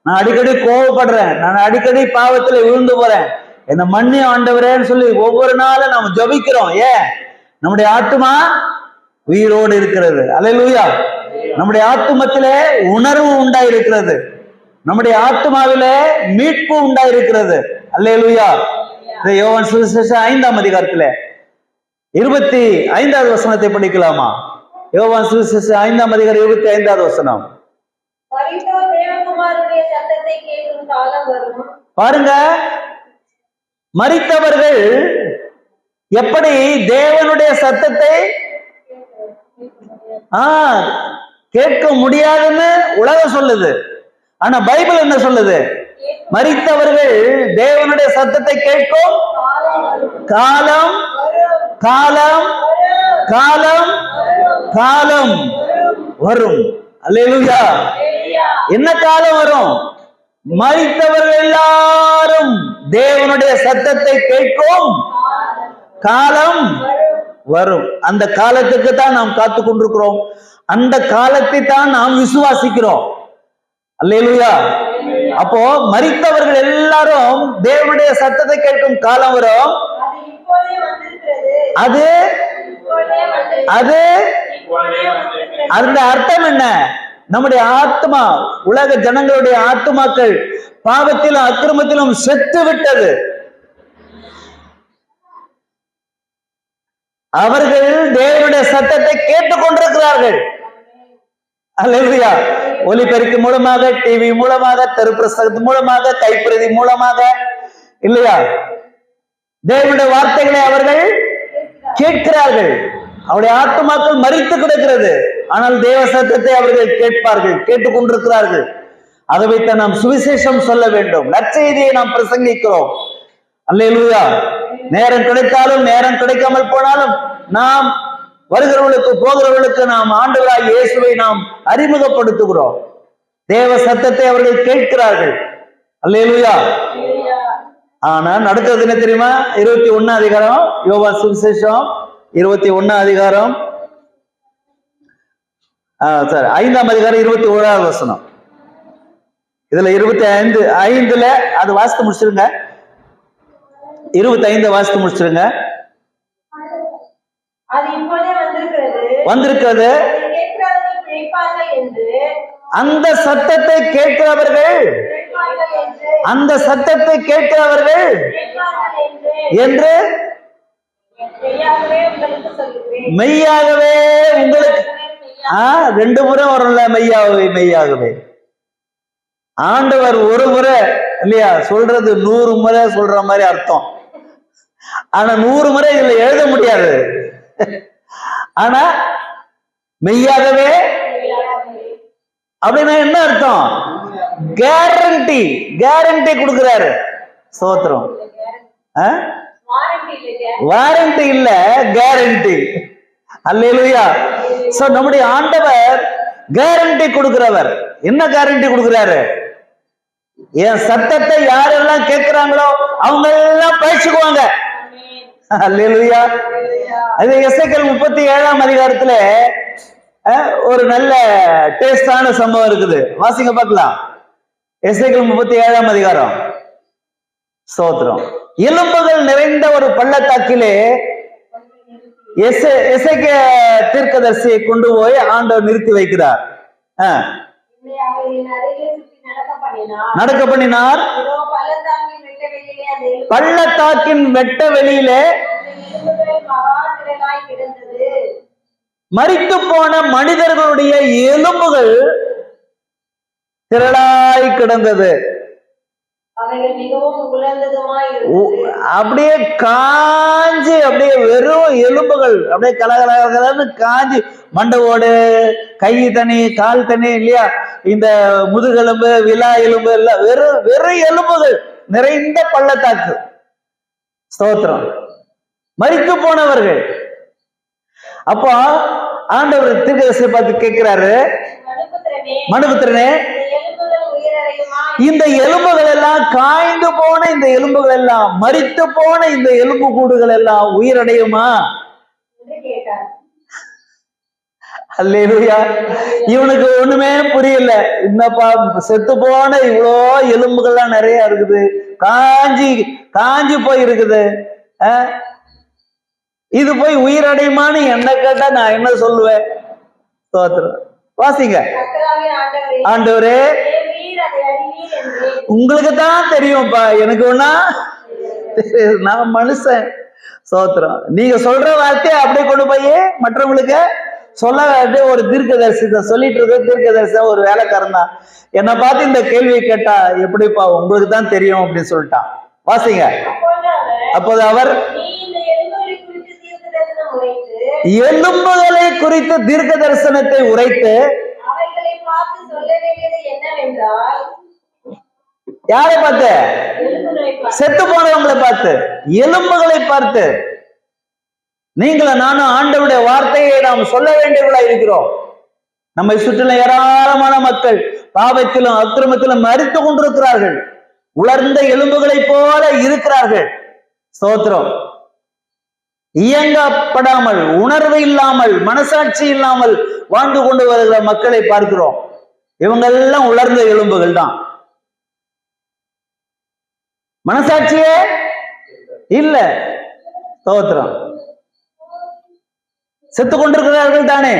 நான் அடிக்கடி கோவப்படுறேன், நான் அடிக்கடி பாவத்துல விழுந்து போறேன், என்ன மன்னி ஆண்டவரேன்னு சொல்லி ஒவ்வொரு நாளும் நாம் ஜெபிக்கிறோம். ஏன்? நம்முடைய ஆத்துமா உயிரோடு இருக்கிறது. அல்லேலூயா. நம்முடைய ஆத்துமத்திலே உணர்வு உண்டாயிருக்கிறது, நம்முடைய ஆத்மாவிலே மீட்பு உண்டாயிருக்கிறது. அல்லேலூயா. யோவான் சுவிசேஷம் 5ஆம் அதிகாரத்திலே 25வது வசனத்தை படிக்கலாமா? யோவான் சுவிசேஷம் 5ஆம் அதிகாரம் 25வது வசனம். பாருங்க, மரித்தவர்கள் எப்படி தேவனுடைய சத்தத்தை கேட்க முடியாதுன்னு உலகம் சொல்லுது. ஆனா பைபிள் என்ன சொல்லுது? மரித்தவர்கள் தேவனுடைய சத்தத்தை கேட்கும் காலம் காலம் காலம் காலம் வரும். அல்லேலூயா. என்ன காலம் வரும்? மரித்தவர்கள் எல்லாரும் தேவனுடைய சத்தத்தை கேட்கும் காலம் வரும். அந்த காலத்துக்கு தான் நாம் காத்து கொண்டிருக்கிறோம். அந்த காலத்தை தான் நாம் விசுவாசிக்கிறோம். அல்லேலூயா. அப்போ மரித்தவர்கள் எல்லாரும் தேவனுடைய சத்தத்தை கேட்கும் காலம் வரும். அது அது அந்த அர்த்தம் என்ன? நம்முடைய ஆத்மா, உலக ஜனங்களுடைய ஆத்மாக்கள் பாவத்திலும் அக்கிரமத்திலும் செத்து விட்டது. அவர்கள் தேவனுடைய சத்தத்தை கேட்டுக் கொண்டிருக்கிறார்கள். அல்லேலூயா. ஒலிபெருக்கி மூலமாக, டிவி மூலமாக, தெருப்பிரசங்கத்து மூலமாக, கைப்பிரதி மூலமாக, இல்லையா, தேவனுடைய வார்த்தைகளை அவர்கள் கேட்கிறார்கள். அவருடைய ஆத்மாக்கள் மரித்து கிடக்கிறது. ஆனால் தேவ சத்தத்தை அவர்கள் கேட்பார்கள், கேட்டுக் கொண்டிருக்கிறார்கள். ஆகவே தான் நாம் சுவிசேஷம் சொல்ல வேண்டும், நற்செய்தியை நாம் பிரசங்கிக்கிறோம். அல்லேலூயா. நேரம் கிடைத்தாலும் நேரம் கிடைக்காமல் போனாலும் நாம் வருகிறவர்களுக்கு போகிறவர்களுக்கு நாம் ஆண்டவராய் இயேசுவை நாம் அறிமுகப்படுத்துகிறோம். தேவ சத்தத்தை அவர்கள் கேட்கிறார்கள். அல்லேலூயா. ஆனா நடக்கிறது என்ன தெரியுமா? 21 அதிகாரம், யோவான் சுவிசேஷம் 21 அதிகாரம் 5ஆம் அதிகாரம் 21வது வசனம். இதுல 25 அது வாசித்து முடிச்சிருங்க. 25 வாசித்து முடிச்சிருங்க. வந்திருக்கிறது அந்த சத்தத்தை கேட்கிறவர்கள், அந்த சத்தத்தை கேட்கிறவர்கள் என்று மெய்யாகவே உங்களுக்கு 2 முறை வரும்ல, மெய்யாகவே மெய்யாகவே. ஆண்டவர் ஒரு முறை இல்லையா சொல்றது 100 முறை சொல்ற மாதிரி அர்த்தம். ஆனா 100 முறை இதுல எழுத முடியாது. ஆனா மெய்யாகவே அப்படின்னா என்ன அர்த்தம்? கேரண்டி, கேரண்டி கொடுக்கிறாரு. ஸ்தோத்திரம். வாரண்டி இல்ல, கேரண்டி. அல்லேலூயா. சோ நம்முடைய ஆண்டவர் கேரண்டி கொடுக்கிறவர். என்ன கேரண்டி கொடுக்கிறாரு? என் சத்தத்தை யாரெல்லாம் கேட்கிறாங்களோ அவங்க எல்லாம் பயிற்சிக்குவாங்க. அல்லேலூயா. அது எசேக்கியேல் 37ஆம் அதிகாரத்துல ஒரு நல்ல டேஸ்டான சம்பவம் இருக்குது. வாசிங்க பார்க்கலாம். எசேக்கியேல் 37ஆம் அதிகாரம். ஸ்தோத்திரம். எலும்புகள் நிறைந்த ஒரு பள்ளத்தாக்கிலே எசேக்கியேல் தீர்க்கதரிசியை கொண்டு போய் ஆண்டவர் நிறுத்தி வைக்கிறார். நடக்க பண்ணினார். பள்ளத்தாக்கின் வெட்ட வெளியிலே மரித்து போன மனிதர்களுடைய எலும்புகள் திரளாய் கிடந்தது. அப்படியே காஞ்சி, அப்படியே வெறும் எலும்புகள் அப்படியே கலகலன்னு காஞ்சி, மண்டவோடு, கை தனி, கால் தனி, இல்லையா, இந்த முதுகெலும்பு, விலா எலும்பு எல்லாம் வெறும் வெறும் எலும்புகள் நிறைந்த பள்ளத்தாக்கு. ஸ்தோத்திரம். மரித்து போனவர்கள். அப்போ ஆண்டவர் தீர்க்கதரிசியை பார்த்து கேட்கிறாரு, மனுபுத்திரனே, இந்த எலும்புகள் எல்லாம், காய்ந்து போன இந்த எலும்புகள் எல்லாம், மரித்து போன இந்த எலும்பு கூடுகள் எல்லாம் உயிரடையுமா? அல்லேலூயா. இவனுக்கு ஒண்ணுமே புரியல. என்னப்பா செத்து போன இவ்வளோ எலும்புகள்லாம் நிறைய இருக்குது, காஞ்சி காஞ்சி போய் இருக்குது, இது போய் உயிரடையுமான்னு என்ன கேட்டா நான் என்ன சொல்லுவேன்? ஸ்தோத்திரம். வாசிங்க. ஆண்டவரே உங்களுக்கு தான் தெரியும்ப்பா, எனக்கு ஒண்ணா நான் மனுஷன். ஸ்தோத்திரம். நீங்க சொல்ற வார்த்தையை அப்படியே கொண்டு போய் மற்றவங்களுக்கு சொல்ல வேண்டிய ஒரு தீர்க்கதரிசி சொல்லிட்டு இருக்க தீர்க்கதரிசி ஒரு வேலைக்காரன் தான். என்னை பார்த்து இந்த கேள்வியை கேட்டா எப்படிப்பா உங்களுக்கு தான் தெரியும் அப்படின்னு சொல்லிட்டான். வாசிங்க. அப்போது அவர் எலும்புகளை குறித்து தீர்க்க தரிசனத்தை உரைத்து யாரை பார்த்து? செத்து போனவங்களை பார்த்து, எலும்புகளை பார்த்து. நீங்களும் நானும் ஆண்டவருடைய வார்த்தையை நாம் சொல்ல வேண்டியவர்களா இருக்கிறோம். நம்மை சுற்றிலும் ஏராளமான மக்கள் பாவத்திலும் அக்கிரமத்திலும் மரித்து கொண்டிருக்கிறார்கள். உலர்ந்த எலும்புகளை போல இருக்கிறார்கள். ஸ்தோத்திரம். இயங்கப்படாமல், உணர்வு இல்லாமல், மனசாட்சி இல்லாமல் வாழ்ந்து கொண்டு வருகிற மக்களை பார்க்கிறோம். இவங்க எல்லாம் உலர்ந்த எலும்புகள் தான். மனசாட்சியே இல்ல. ஸ்தோத்திரம். செத்து கொண்டிருக்கிறார்கள் தானே.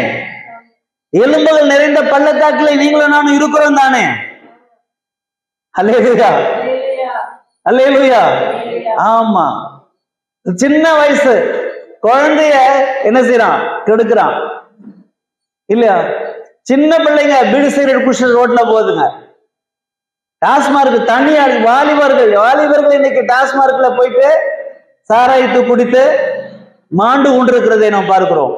எலும்புகள் நிறைந்த பள்ளத்தாக்கில் நீங்களும் நானும் இருக்கிறோம் தானே. அல்லேலூயா, அல்லேலூயா. ஆமா. சின்ன வயசு குழந்தைய என்ன செய்யறான்? கெடுக்கிறான் இல்லையா? சின்ன பிள்ளைங்க பீடி சிகரெட் குடிச்சு ரோட்ல போகுதுங்க. டாஸ்மார்க் தண்ணி வாலிபர்கள் இன்னைக்கு டாஸ்மார்க்ல போயிட்டு சாராயத்து குடித்து மாண்டு கொண்டிருக்கிறதை நாம் பார்க்கிறோம்.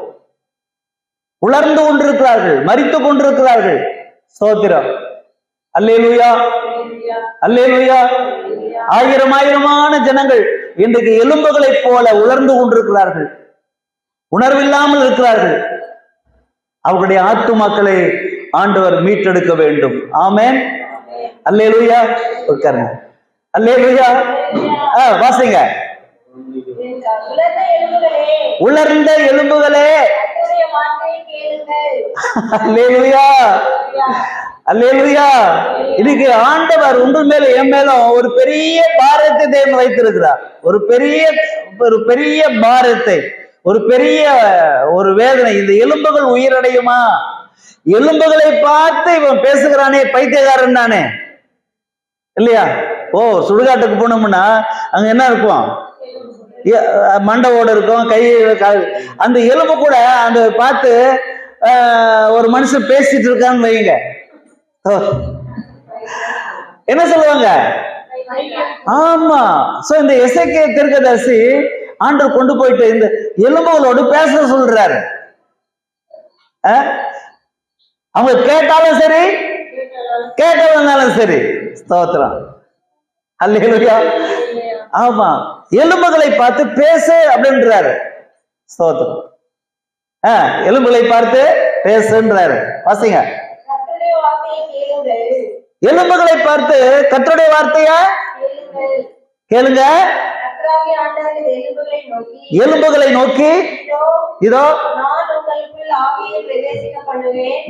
உலர்ந்து கொண்டிருக்கிறார்கள், மரித்து கொண்டிருக்கிறார்கள். ஸ்தோத்திரம். அல்லேலூயா, அல்லேலூயா. ஆயிரமான ஜனங்கள் இன்றைக்கு எலும்புகளை போல உலர்ந்து கொண்டிருக்கிறார்கள், உணர்வில்லாமல் இருக்கிறார்கள். அவர்களுடைய ஆத்துமாக்களை ஆண்டவர் மீட்டெடுக்க வேண்டும். ஆமென். அல்லேலூயா. உட்காருங்க. அல்லேலூயா. வாசிங்க. உலர்ந்த எலும்புகளே, அல்லேலூயா, அல்லேலூயா. இதுக்கு ஆண்டவர் உங்கள் மேல என் மேலும் ஒரு பெரிய பாரத்தை தேவன் வைத்திருக்கிறார். ஒரு பெரிய பாரத்தை, ஒரு பெரிய ஒரு வேதனை. இந்த எலும்புகள் உயிரடையுமா? எலும்புகளை பார்த்து இவன் பேசுகிறானே, பைத்தியக்காரன் தானே இல்லையா? ஓ, சுடுகாட்டுக்கு போனோம்னா அங்க என்ன இருக்கும்? மண்டவோடு இருக்கும், கை. அந்த எலும்பு கூட அந்த பார்த்து ஒரு மனுஷன் பேசிட்டு இருக்கான்னு வைங்க, என்ன சொல்லுவாங்க? ஆமா. சோ இந்த எசேக்கியா தீர்க்கதரிசி ஆண்டவர் கொண்டு போயிட்டு இந்த எலும்புகளோடு பேச சொல்றாரு. அவங்க கேட்டாலும் சரி, கேட்டாலும் சரி. ஸ்தோத்திரம். அல்லேலூயா. ஆமா. எலும்புகளை பார்த்து பேசு அப்படின்றாரு. ஸ்தோத்திரம். எலும்புகளை பார்த்து பேசுன்றாரு. வாசிங்க. எலும்புகளை பார்த்து கர்த்தருடைய வார்த்தையா கேளுங்க. எலும்புகளை நோக்கி, இதோ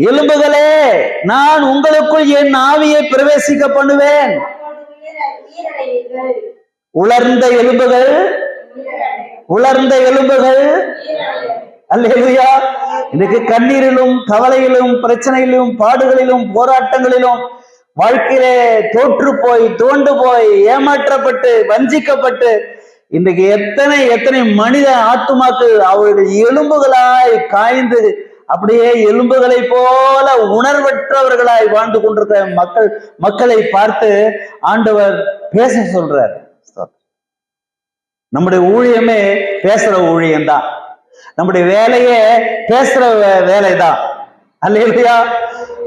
எலும்புகளே, நான் உங்களுக்குள் என் ஆவியை பிரவேசிக்க பண்ணுவேன். உலர்ந்த எலும்புகள், உலர்ந்த எலும்புகள். அல்லேலூயா. இன்னைக்கு கண்ணீரிலும் கவலையிலும் பிரச்சனையிலும் பாடுகளிலும் போராட்டங்களிலும் வாழ்க்கையிலே தோற்று போய் துவண்டு போய் ஏமாற்றப்பட்டு வஞ்சிக்கப்பட்டு இன்றைக்கு எத்தனை மனித ஆத்துமாக்கள் அவருடைய எலும்புகளாய் காய்ந்து அப்படியே எலும்புகளை போல உணர்வற்றவர்களாய் வாழ்ந்து கொண்டிருக்கிற மக்களை பார்த்து ஆண்டவர் பேச சொல்றார். நம்முடைய ஊழியமே பேசுற ஊழியம்தான். நம்முடைய வேலையே பேசுற வேலைதான். அல்லேலூயா.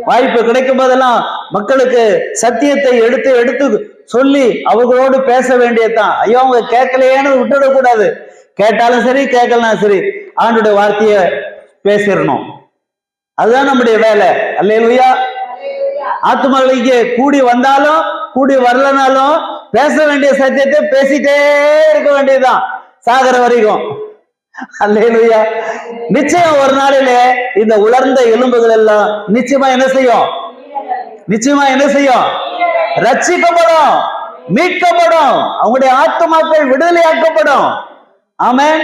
வாய்ப்பு கிடைக்கும் போதெல்லாம் மக்களுக்கு சத்தியத்தை எடுத்து சொல்லி அவர்களோடு பேச வேண்டியதுதான். ஐயோ, அவங்க கேட்கலையேன்னு விட்டுடக்கூடாது. கேட்டாலும் சரி, கேட்கலாம் சரி, ஆண்டோட வார்த்தைய பேசிடணும். அதுதான் நம்முடைய வேலை. அல்லேலூயா. ஆத்துமகளுக்கு கூடி வந்தாலும் கூடி வரலனாலும் பேச வேண்டிய சத்தியத்தை பேசிட்டே இருக்க வேண்டியதுதான் சாகர வரைக்கும். அல்லேலூயா. நிச்சயம் ஒரு நாளிலே இந்த உலர்ந்த எலும்புகள் எல்லாம் நிச்சயமா என்ன செய்யும்? நிச்சயமா என்ன செய்யும்? ரட்சிக்கப்படும், மீட்கப்படும், அவங்களுடைய ஆத்துமாக்கள் விடுதலையாக்கப்படும். ஆமென்.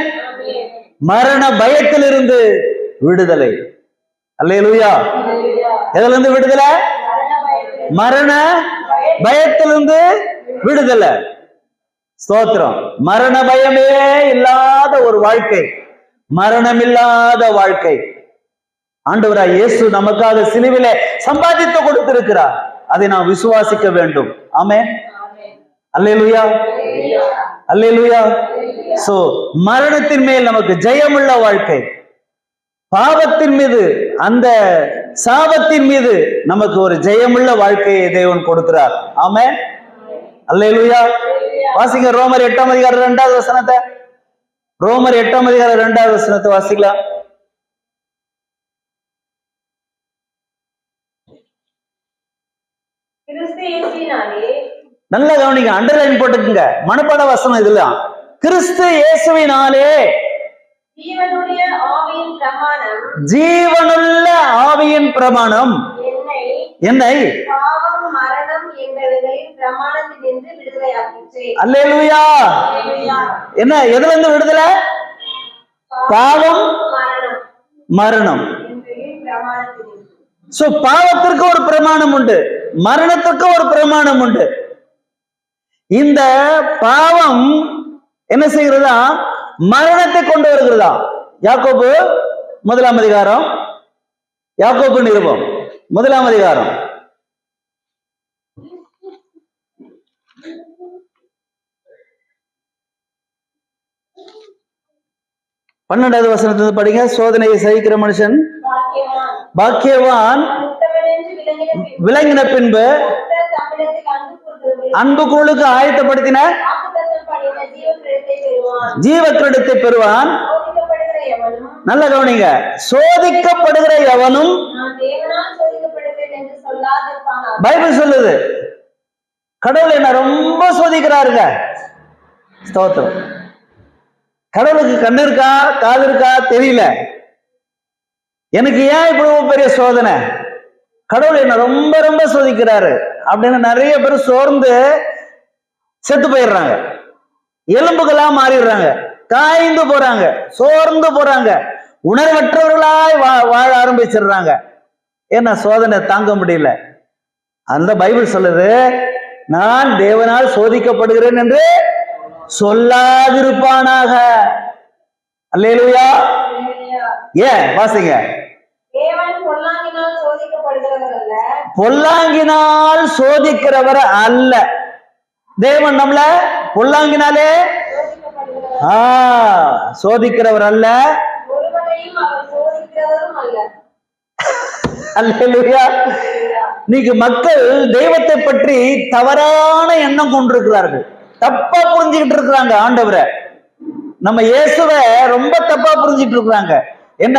மரண பயத்திலிருந்து விடுதலை. அல்லேலூயா. எதுல இருந்து விடுதலை? மரண பயத்திலிருந்து விடுதலை. ஸ்தோத்திரம். மரண பயமே இல்லாத ஒரு வாழ்க்கை, மரணம் இல்லாத வாழ்க்கை ஆண்டவராய் இயேசு நமக்காக சிலுவிலே சம்பாதித்து கொடுத்திருக்கிறார். அதை நாம் விசுவாசிக்க வேண்டும். ஆமென். அல்லேலூயா, அல்லேலூயா. சோ மரணத்தின் மேல் நமக்கு ஜெயமுள்ள வாழ்க்கை, பாவத்தின் மீது அந்த சாபத்தின் மீது நமக்கு ஒரு ஜெயமுள்ள வாழ்க்கையை தேவன் கொடுக்கிறார். ஆமென். அல்லேலூயா. வாசிங்க ரோமர் 8ஆம் அதிகாரம் 2வது வசனத்தை. ரோமர் 8ஆம் அதிகாரம் 2வது வசனத்தை வாசிக்கலாம். நல்ல கவனிங்க, அண்டர்லைன் போட்டுக்குங்க, மனப்பாட வசனம் இதெல்லாம். கிறிஸ்து இயேசுவினாலே ஜீவனுள்ள ஆவியின் பிரமாணம் என்னை அல்லேலூயா. என்ன, எதுல இருந்து விடுதலை? பாவம், மரணம். சோ பாவத்திற்கு ஒரு பிரமாணம் உண்டு, மரணத்திற்கு ஒரு பிரமாணம் உண்டு. இந்த பாவம் என்ன செய்கிறதா? மரணத்தை கொண்டு வருகிறதா? யாக்கோபு 1ஆம் அதிகாரம், யாக்கோபு நிருபம் 1ஆம் அதிகாரம் 12வது வசனத்திலிருந்து படிங்க. சோதனையை சகிக்கிற மனுஷன் பாக்கியவான், விளங்கின பின்பு அன்பு கூழுக்கு ஆயத்தப்படுத்தின ஜீவ கிரீடத்தை பெறுவான். நல்ல கவனிங்க, சோதிக்கப்படுகிற எவனும், பைபிள் சொல்லுது கடவுள் என்ன ரொம்ப சோதிக்கிறாருங்க. ஸ்தோத்திரம். கடவுளுக்கு கண்ணு இருக்கா, காது இருக்கா தெரியல. எனக்கு ஏன் இவ்வளவு பெரிய சோதனை? கடவுள் என்ன ரொம்ப ரொம்ப சோதிக்கிறாரு அப்படின்னு நிறைய பேர் சோர்ந்து செத்து போயிடுறாங்க, எலும்புகளா மாறிடுறாங்க, காய்ந்து போறாங்க, சோர்ந்து போறாங்க, உணர்வற்றவர்களாய் வாழ ஆரம்பிச்சிடுறாங்க. ஏன்னா சோதனை தாங்க முடியல. அந்த பைபிள் சொல்லுது, நான் தேவனால் சோதிக்கப்படுகிறேன் என்று சொல்லாதிருப்பானாக. அல்லேலூயா. ஏன் வாசிங்க. பொல்லாங்கினால் சோதிக்கிறவர் அல்ல. தேவன் நம்மள பொல்லாங்கினாலே சோதிக்கிறவர் அல்ல. அல்லேலூயா. இன்னைக்கு மக்கள் தெய்வத்தை பற்றி தவறான எண்ணம் கொண்டிருக்கிறார்கள், தப்பா புரிஞ்சுக்கிட்டு இருக்கிறாங்க. ஆண்டவரை, நம்ம இயேசுவை ரொம்ப தப்பா புரிஞ்சுட்டு இருக்கிறாங்க. என்ன,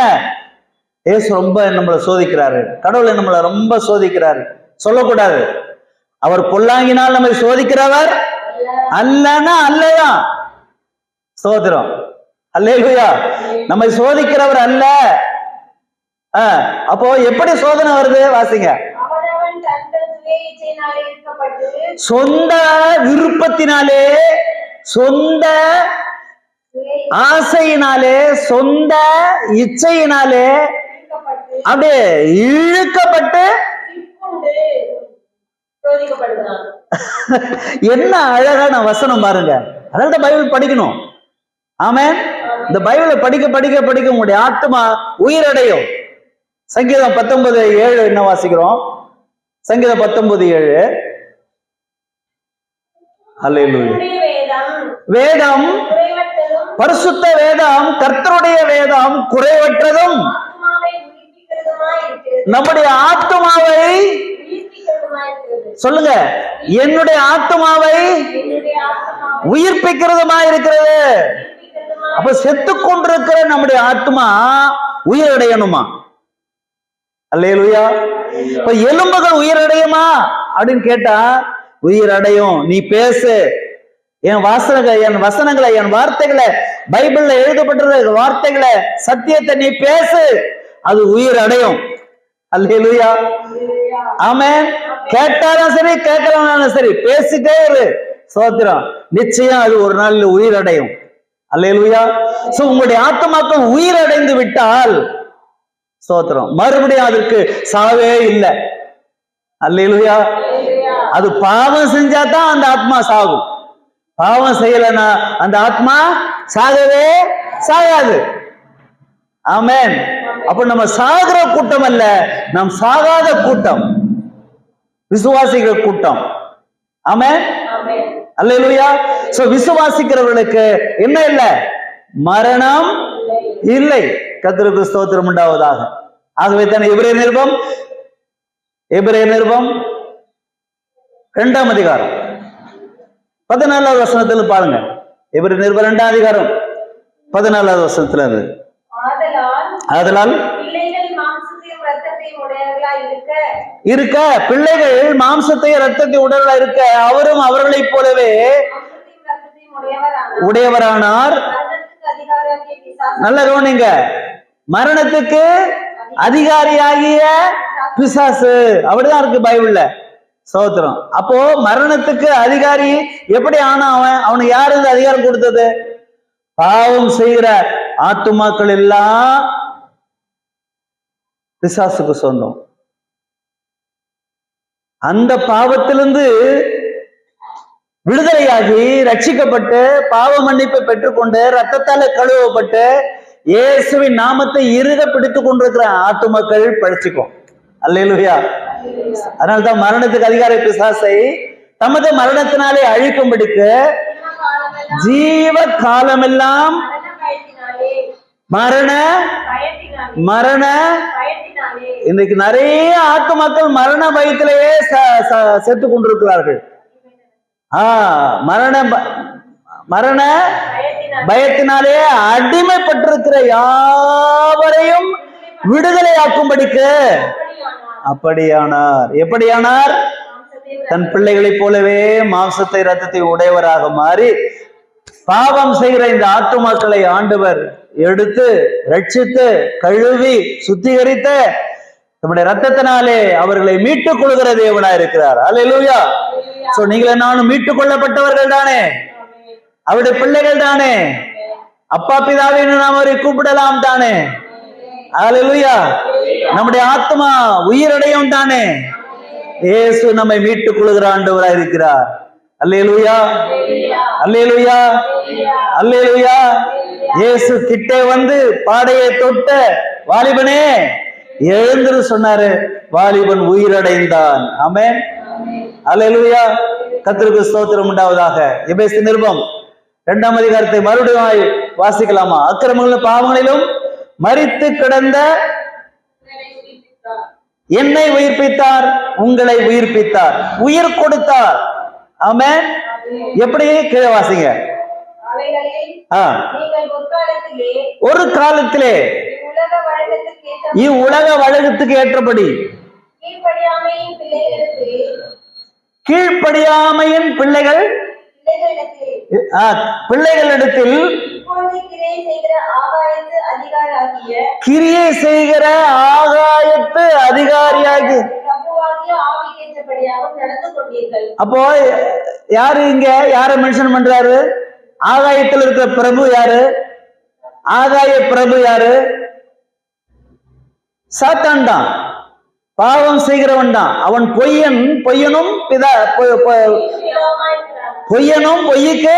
இயேசு ரொம்ப நம்மளை சோதிக்கிறாரு, கடவுளை நம்மளை ரொம்ப சோதிக்கிறாரு சொல்லக்கூடாது. அவர் பொல்லாங்கினால் நம்மை சோதிக்கிறவர் அல்லனா அல்லதான். சோதரம். அல்லேலூயா. நம்மை சோதிக்கிறவர் அல்ல. அப்போ எப்படி சோதனை வருது வாசிங்க. சொந்த விருப்பத்தினாலே, சொந்த ஆசையினாலே, சொந்த இச்சையினாலே அப்படியே இழுக்கப்பட்டு என்ன அழகான வசனம் பாருங்க. அதனால பைபிள் படிக்கணும். ஆமென். இந்த பைபிளை படிக்க படிக்க படிக்க உங்களுடைய ஆத்மா உயிரடையும். சங்கீதம் 19:7 என்ன வாசிக்கிறோம்? சங்கீதம் 19:7. அல்லேலூயா. வேதம், பரிசுத்த வேதம், கர்த்தருடைய வேதம் குறைவற்றதும் நம்முடைய ஆத்மாவை, சொல்லுங்க, என்னுடைய ஆத்மாவை உயிர்ப்பிக்கிறதுமா இருக்கிறது. அப்ப செத்து கொண்டிருக்கிற நம்முடைய ஆத்மா உயிரடையணுமா? அல்லேலூயா. இப்ப எலும்புகள் உயிரடையுமா அப்படின்னு கேட்டா உயிரடையும். நீ பேசு, என் வசனங்களை, என் வார்த்தைகளை, பைபிள்ல எழுதப்பட்டிருக்கிற வார்த்தைகளை, சத்தியத்தை நீ பேசு, அது உயிர் அடையும். அல்லேலூயா, ஆமென். கேட்டாலும் சரி, கேட்கலாம் சரி, பேசிட்டே இரு. ஸ்தோத்திரம். நிச்சயம் அது ஒரு நாள் உயிர் அடையும். அல்லேலூயா. சோ உங்களுடைய ஆத்துமாக்கள் உயிர் அடைந்து விட்டால் ஸ்தோத்திரம், மறுபடியும் அதற்கு சாவே இல்லை. அல்லேலூயா. அது பாவம் செஞ்சாதான் அந்த ஆத்மா சாகும். பாவம் செய்யலன்னா அந்த ஆத்மா சாகவே சாகாது. ஆமென். அப்ப நம்ம சாகிற கூட்டம் அல்ல, நம் சாகாத கூட்டம், விசுவாசிகள் கூட்டம். ஆமென். அல்லேலூயா. சோ விசுவாசிக்கிறவர்களுக்கு என்ன இல்லை? மரணம் இல்லை. கர்த்தருக்கு ஸ்தோத்திரம் உண்டாவதாக. ஆகவே தானே எபிரேயர் நிருபம் 2ஆம் அதிகாரம் 14வது வசனத்தில் பாருங்க. எபிரேயர் நிருபம் 2ஆம் அதிகாரம் 14வது வசனத்துல இருந்து, ஆதலால் இருக்க பிள்ளைகள் மாம்சத்தையும் இரத்தத்தையும் உடையவர்களா இருக்க அவரும் அவர்களைப் போலவே உடையவரானார். நல்ல கவனிங்க, மரணத்துக்கு அதிகாரியாகிய பிசாசு, அப்படிதான் இருக்கு பைபிள்ல. ஸ்தோத்திரம். அப்போ மரணத்துக்கு அதிகாரி எப்படி ஆனா அவனுக்கு யாரு இந்த அதிகாரம் கொடுத்தது? பாவம் செய்கிற ஆத்துமாக்கள் எல்லாம் பிசாசுக்கு சொந்தம். அந்த பாவத்திலிருந்து விடுதலையாகி ரட்சிக்கப்பட்டு பாவ மன்னிப்பை பெற்றுக்கொண்டு ரத்தத்தால கழுவப்பட்டு இயேசுவின் நாமத்தை இறுக பிடித்துக் கொண்டிருக்கிற ஆத்துமக்கள் பழிச்சுக்கும். அல்லேலூயா. அதனால்தான் மரணத்துக்கு அதிகாரி பிசாசை தமது மரணத்தினாலே அழிக்கும்படிக்கு ஜீவ காலமெல்லாம் மரண இன்னைக்கு நிறைய ஆத்துமக்கள் மரண பயத்திலேயே செத்து கொண்டிருக்கிறார்கள். மரண பயத்தினாலே அடிமைப்பட்டிருக்கிற யாவரையும் விடுதலையாக்கும்படிக்கு அப்படியானார். எப்படியானார்? தன் பிள்ளைகளைப் போலவே மாம்சத்தை இரத்தத்தை உடையவராக மாறி பாவம் செய்கிற இந்த ஆத்துமாக்களை ஆண்டவர் எடுத்து ரட்சித்து கழுவி சுத்திகரித்து நம்முடைய ரத்தத்தினாலே அவர்களை மீட்டுக் கொள்கிற தேவனா இருக்கிறார். அல்லேலூயா. சோ நீங்களே நானும் மீட்டுக் கொள்ளப்பட்டவர்கள் தானே, அவருடைய பிள்ளைகள் தானே, அப்பா பிதாவை நாம் அவரை கூப்பிடலாம் தானே. அல்லேலூயா. நம்முடைய ஆத்மா உயிரடையும் தானே. இயேசு நம்மை மீட்டுக் கொள்கிற ஆண்டவராய் இருக்கிறார். அல்லேலூயா, அல்லேலூயா, அல்லேலூயா. இயேசு கிட்டே வந்து பாடையை தொட்ட வாலிபனே எழுந்திரு சொன்னாரு. வாலிபன் உயிரடைந்தான். ஆமென். அல்லேலூயா. கர்த்தருக்கு ஸ்தோத்திரம் உண்டாவதாக. எபேசியர் நிருபம் 2ஆம் அதிகாரத்தை மறுபடியும் வாசிக்கலாமா? அக்கிரமங்களிலும் பாவங்களிலும் மரித்து கிடந்த என்னை உயிர்ப்பித்தார், உங்களை உயிர்ப்பித்தார், உயிர் கொடுத்தார். ஆமென். எப்படி? கீழே வாசிங்க. ஒரு காலத்திலே இவ்வுலக வழக்கத்துக்கு ஏற்றபடி கீழ்ப்படியாமையின் பிள்ளைகளிடத்தில் கிரியை செய்கிற ஆகாயத்து அதிகாரியாகி. அப்போ யாரு இங்க யார மென்ஷன் பண்றாரு? ஆகாயத்தில் இருக்கிற பிரபு யாரு? ஆகாய பிரபு யாரு? சாத்தான் தான், பாவம் செய்கிறவன் தான். அவன் பொய்யனும் பொய்யுக்கு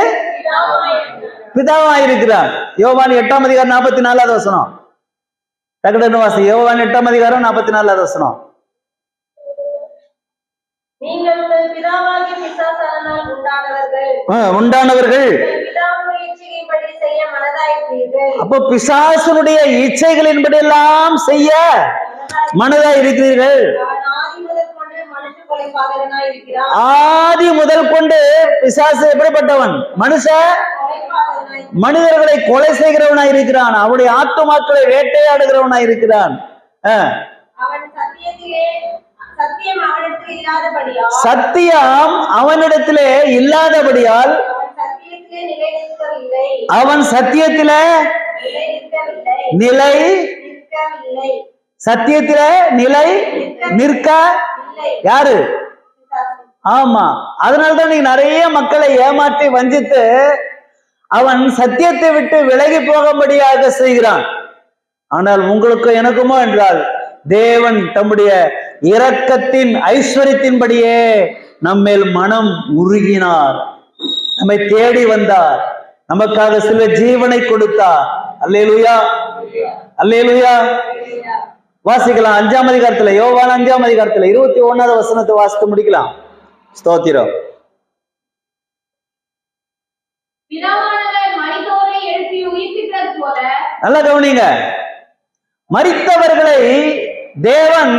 பிதாவாயிருக்கிறான். யோவான் 8ஆம் அதிகாரம் 44வது வசனம். டக்குனு வாசி. யோவான் 8ஆம் அதிகாரம் 44வது வசனம். உண்டானவர்கள் அப்போ பிசாசுடைய இச்சைகளின்படி எல்லாம் செய்ய மனதாய் இருக்கிறீர்கள். ஆதி முதல் கொண்டு பிசாசு எப்படிப்பட்டவன்? மனிதர்களை கொலை செய்கிறவனாய் இருக்கிறான். அவனுடைய ஆத்துமாக்களை வேட்டையாடுகிறவனாய் இருக்கிறான். சத்தியம் அவனிடத்திலே இல்லாதபடியால் அவன் சத்தியத்தில நிலை சத்தியத்தில நிலை நிற்க யாரு? ஆமா. அதனாலதான் நீ நிறைய மக்களை ஏமாற்றி வஞ்சித்து அவன் சத்தியத்தை விட்டு விலகி போகும்படியாக செய்கிறான். ஆனால் உங்களுக்கு எனக்குமோ என்றால் தேவன் தம்முடைய இரக்கத்தின் ஐஸ்வர்யத்தின்படியே நம்மேல் மனம் உருகினார், நம்மை தேடி வந்தார், நமக்காக சில ஜீவனை கொடுத்தார். அல்லேலூயா, அல்லேலூயா. வாசிக்கலாம் 5ஆம் அதிகாரத்துல, யோவான் 5ஆம் அதிகாரத்துல 21வது வசனத்தை வாசித்து முடிக்கலாம். ஸ்தோத்திரம். நல்லா கவனிங்க. மரித்தவர்களை தேவன்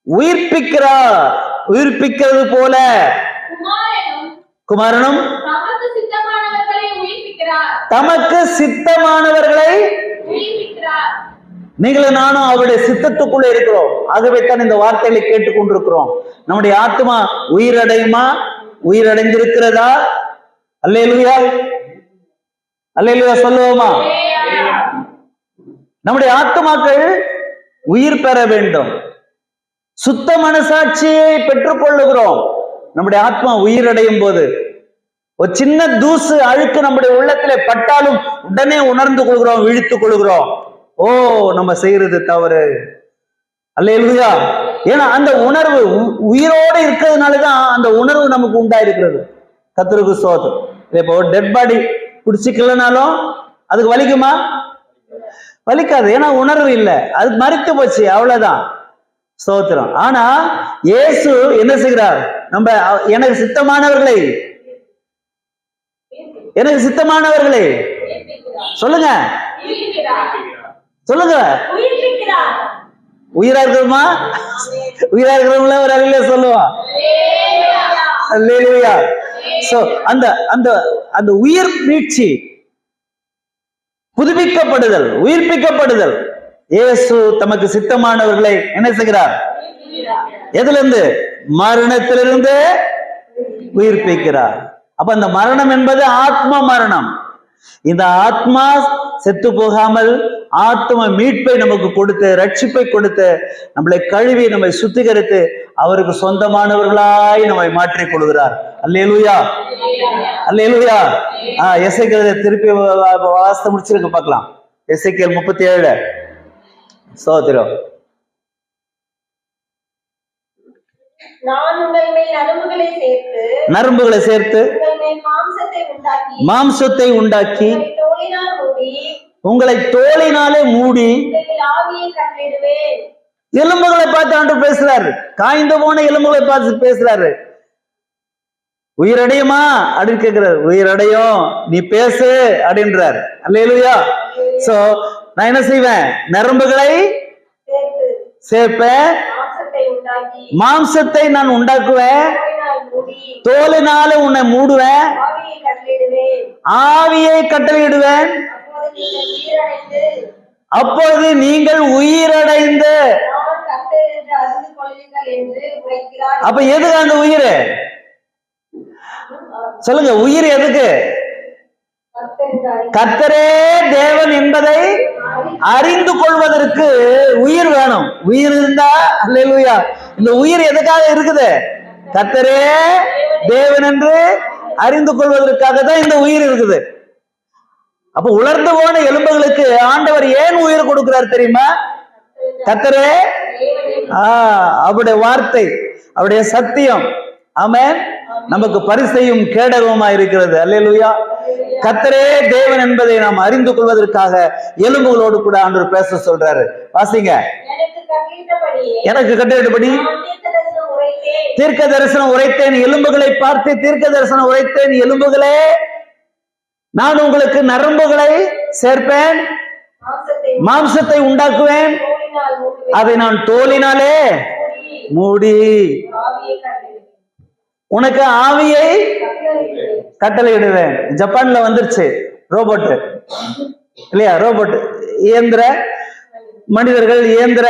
உயிர்ப்பிக்கிறார். உயிர்ப்பிக்கிறது போல குமாரனும் தமக்கு சித்தமானவர்களை நீங்களும் நானும் அவருடைய சித்தத்துக்குள்ள இருக்கிறோம். ஆகவே தான் இந்த வார்த்தைகளை கேட்டுக்கொண்டிருக்கிறோம். நம்முடைய ஆத்மா உயிரடையுமா? உயிரடைந்திருக்கிறதா? அல்லேலூயா, அல்லேலூயா சொல்லுவோமா? நம்முடைய ஆத்மாக்கள் உயிர் பெற வேண்டும். சுத்த மனசாட்சியை பெற்றுக் கொள்ளுகிறோம். நம்முடைய ஆத்மா உயிரடையும் போது ஒரு சின்ன தூசு அழுக்கு நம்முடைய உள்ளத்திலே பட்டாலும் உடனே உணர்ந்து கொள்கிறோம், விழித்துக் கொள்கிறோம். ஓ, நம்ம செய்யறது தவறு. அல்லேலூயா. ஏன்னா அந்த உணர்வு உயிரோடு இருக்கிறதுனாலதான் அந்த உணர்வு நமக்கு உண்டாயிருக்கிறது. கர்த்தருக்கு ஸ்தோத்திரம். இப்போ டெட் பாடி பிடிச்சிக்கலனாலும் அதுக்கு வலிக்குமா? வலிக்காது. ஏன்னா உணர்வு இல்லை, அது மரித்து போச்சு, அவ்வளவுதான். ஸ்தோத்திரம். ஆனா இயேசு என்ன செய்கிறார்? நம்ம எனக்கு சித்தமானவர்களை சொல்லுங்க, சொல்லுங்க. உயிரா இருக்கிறோமா? உயிரா இருக்கிறவங்கள ஒரு அழில சொல்லுவான். அல்லேலூயா. சோ அந்த அந்த அந்த உயிர் மீட்சி, புதுப்பிக்கப்படுதல், உயிர்ப்பிக்கப்படுதல். இயேசு தமக்கு சித்தமானவர்களை என்ன செய்கிறார்? எதிலிருந்து? மரணத்திலிருந்து உயிர்ப்பிக்கிறார். அப்ப அந்த மரணம் என்பது ஆத்ம மரணம். இந்த ஆத்மா செத்து போகாமல் ஆத்ம மீட்பை நமக்கு கொடுத்து, ரட்சிப்பை கொடுத்து, நம்மளை கழுவி, நம்மை சுத்திகரித்து அவருக்கு சொந்தமானவர்களாய் நம்மை மாற்றிக் கொள்கிறார். அல்லேலூயா, அல்லேலூயா. எசேக்கியேல் திருப்பி வாசித்து முடிச்சிருக்க பார்க்கலாம். எசேக்கியேல் 37. ஸ்தோத்திரம். நரம்புகளை சேர்த்து மாம்சத்தை உண்டாக்கி உங்களை தோலினாலே மூடி எலும்புகளை பார்த்து ஆண்டவர் பேசுறாரு. காய்ந்து போன எலும்புகளை பார்த்து பேசுறாரு. உயிரடையுமா அப்படின்னு கேட்கிறாரு. உயிரடையும், நீ பேசு அப்படின்றாரு. அல்லேலூயா. சோ நான் என்ன செய்வேன்? நரம்புகளை சேர்ப்பேன், மாம்சத்தை நான் உண்டாக்குவேன், தோலினால உன்னை மூடுவேன், ஆவியை கட்டளையிடுவேன், அப்போது நீங்கள் உயிரடைந்து. அப்ப எதுக்கு அந்த உயிர்? சொல்லுங்க, உயிர் எதுக்கு? கர்த்தரே தேவன் என்பதை அறிந்து கொள்வதற்கு உயிர் வேணும். உயிர் இருந்தா அல்லேலூயா. இந்த உயிர் எதுக்காக இருக்குது? கர்த்தரே தேவன் என்று அறிந்து கொள்வதற்காக தான் இந்த உயிர் இருக்குது. அப்ப உலர்ந்து போன எலும்புகளுக்கு ஆண்டவர் ஏன் உயிர் கொடுக்கிறார் தெரியுமா? கர்த்தரே, அவருடைய வார்த்தை, அவருடைய சத்தியம், ஆமென், நமக்கு பரிசையும் கேடகமா இருக்கிறது. அல்லேலூயா. கர்த்தரே தேவன் என்பதை நாம் அறிந்து கொள்வதற்காக எலும்புகளோடு கூட ஆண்டவர் பேச சொல்றாரு. வாசிங்க. எனக்கு கட்டளையிட்டபடி தீர்க்க தரிசனம் உரைத்தேன், எலும்புகளை பார்த்து தீர்க்க தரிசனம் உரைத்தேன். எலும்புகளே, நான் உங்களுக்கு நரம்புகளை சேர்ப்பேன், மாம்சத்தை உண்டாக்குவேன், அதை நான் தோலினாலே மூடி உனக்கு ஆவியை கட்டளையிடுவேன். ஜப்பான்ல வந்துருச்சு ரோபோட் இல்லையா? ரோபோட், இயந்திர மனிதர்கள், இயந்திர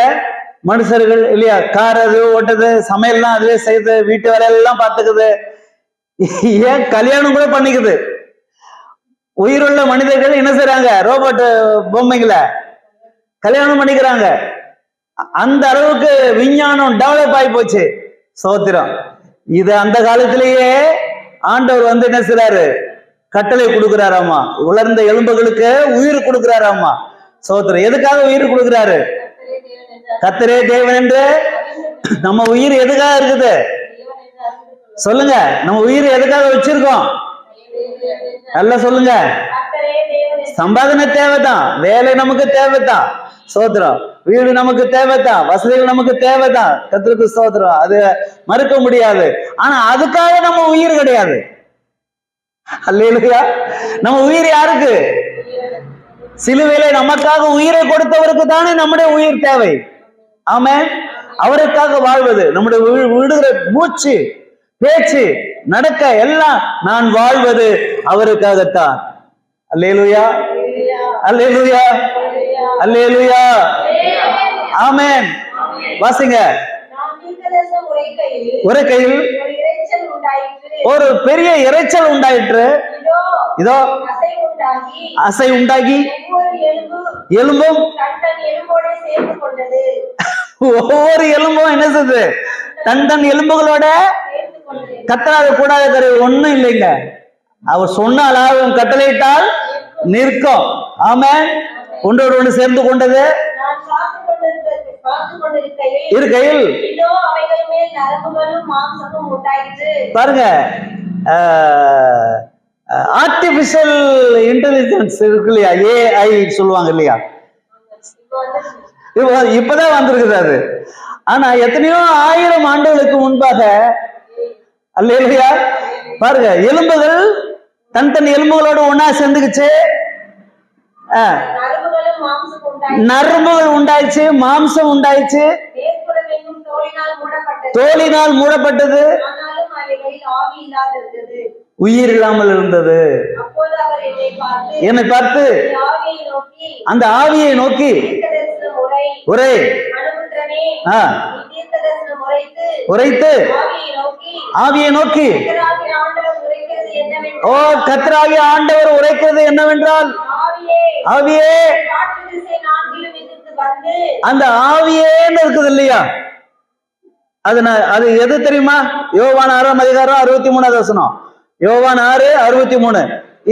மனுஷர்கள் இல்லையா? கார் அது ஓட்டுது, சமையல்லாம் அதுவே செய்யுது, வீட்டு வேலையெல்லாம் பார்த்துக்குது, ஏன் கல்யாணம் கூட பண்ணிக்குது. உயிருள்ள மனிதர்கள் என்ன செய்றாங்க? ரோபோட் பொம்மைகளை கல்யாணம் பண்ணிக்கிறாங்க. அந்த அளவுக்கு விஞ்ஞானம் டெவலப் ஆகி போச்சு. சோத்திரம். இது அந்த காலத்திலேயே ஆண்டவர் வந்து என்ன செய்றாரு? கட்டளை கொடுக்கிறாராமா. உலர்ந்த எலும்புகளுக்கு உயிர் கொடுக்கிறாராமா. சோத்திரம். எதுக்காக உயிர் கொடுக்கிறாரு? கர்த்தரே தேவன் என்று. நம்ம உயிர் எதுக்காக இருக்குது? சொல்லுங்க. நம்ம உயிர் எதுக்காக வச்சிருக்கோம்? நல்லா சொல்லுங்க. சம்பாதனை தேவைதான், வேலை நமக்கு தேவைதான், சோத்திரம். வீடு நமக்கு தேவைதான், வசதிகள் நமக்கு தேவைதான். கர்த்தருக்கு சோத்திரம். அது மறுக்க முடியாது. ஆனா அதுக்காக நம்ம உயிர் கிடையாது. அல்லேலூயா. நம்ம உயிர் யாருக்கு? சிலுவையிலே நமக்காக உயிரை கொடுத்தவருக்கு தானே நம்முடைய உயிர் தேவை. ஆமென். அவருக்காக வாழ்வது, நம்முடைய விடுகிற மூச்சு, பேச்சு, நடக்க எல்லாம் நான் வாழ்வது அவருக்காகத்தான். அல்லேலூயா, அல்லேலூயா, அல்லேலூயா. ஆமென். வாசிங்க. ஒரு கையில் ஒரு பெரிய இரைச்சல் உண்டாயிற்று. இதோ அசை உண்டாகி எலும்பும் ஒவ்வொரு எலும்பும் என்ன செய்யுது? தன் எலும்புகளோட. கத்தராத கூடாத கருவி ஒண்ணும் இல்லைங்க. அவர் சொன்னால் ஆகும், கட்டளையிட்டால் நிற்கும். ஆமென். ஒன்றோடு ஒன்று சேர்ந்து கொண்டது இருக்கையில் பாருங்க. ஆர்டிபிஷியல் இன்டெலிஜென்ஸ் இருக்கு இல்லையா, ஏஐ சொல்லுவாங்க இல்லையா, இப்பதான் வந்திருக்குது அது. ஆனா எத்தனையோ 1000 ஆண்டுகளுக்கு முன்பாக, அல்லேலூயா, பாருங்க, எலும்புகள் தன் எலும்புகளோட ஒன்னா சேர்ந்துக்குச்சு, நரம்புகள் உண்டாயிடுச்சு, மாம்சம் உண்டாயிடுச்சு, தோலினால் மூடப்பட்டது, உயிர் இல்லாமல் இருந்தது. என்னை பார்த்து அந்த ஆவியை நோக்கி உரை உரைத்து ஆவியை நோக்கி, ஓ கர்த்தராகிய ஆண்டவர் உரைக்கிறது என்னவென்றால், ஆவியே, அந்த ஆவியேன்னு இருக்குது இல்லையா, அது எது தெரியுமா? யோவான் 6ஆம் அதிகாரம் 63வது வசனம். யோவான் 6:63.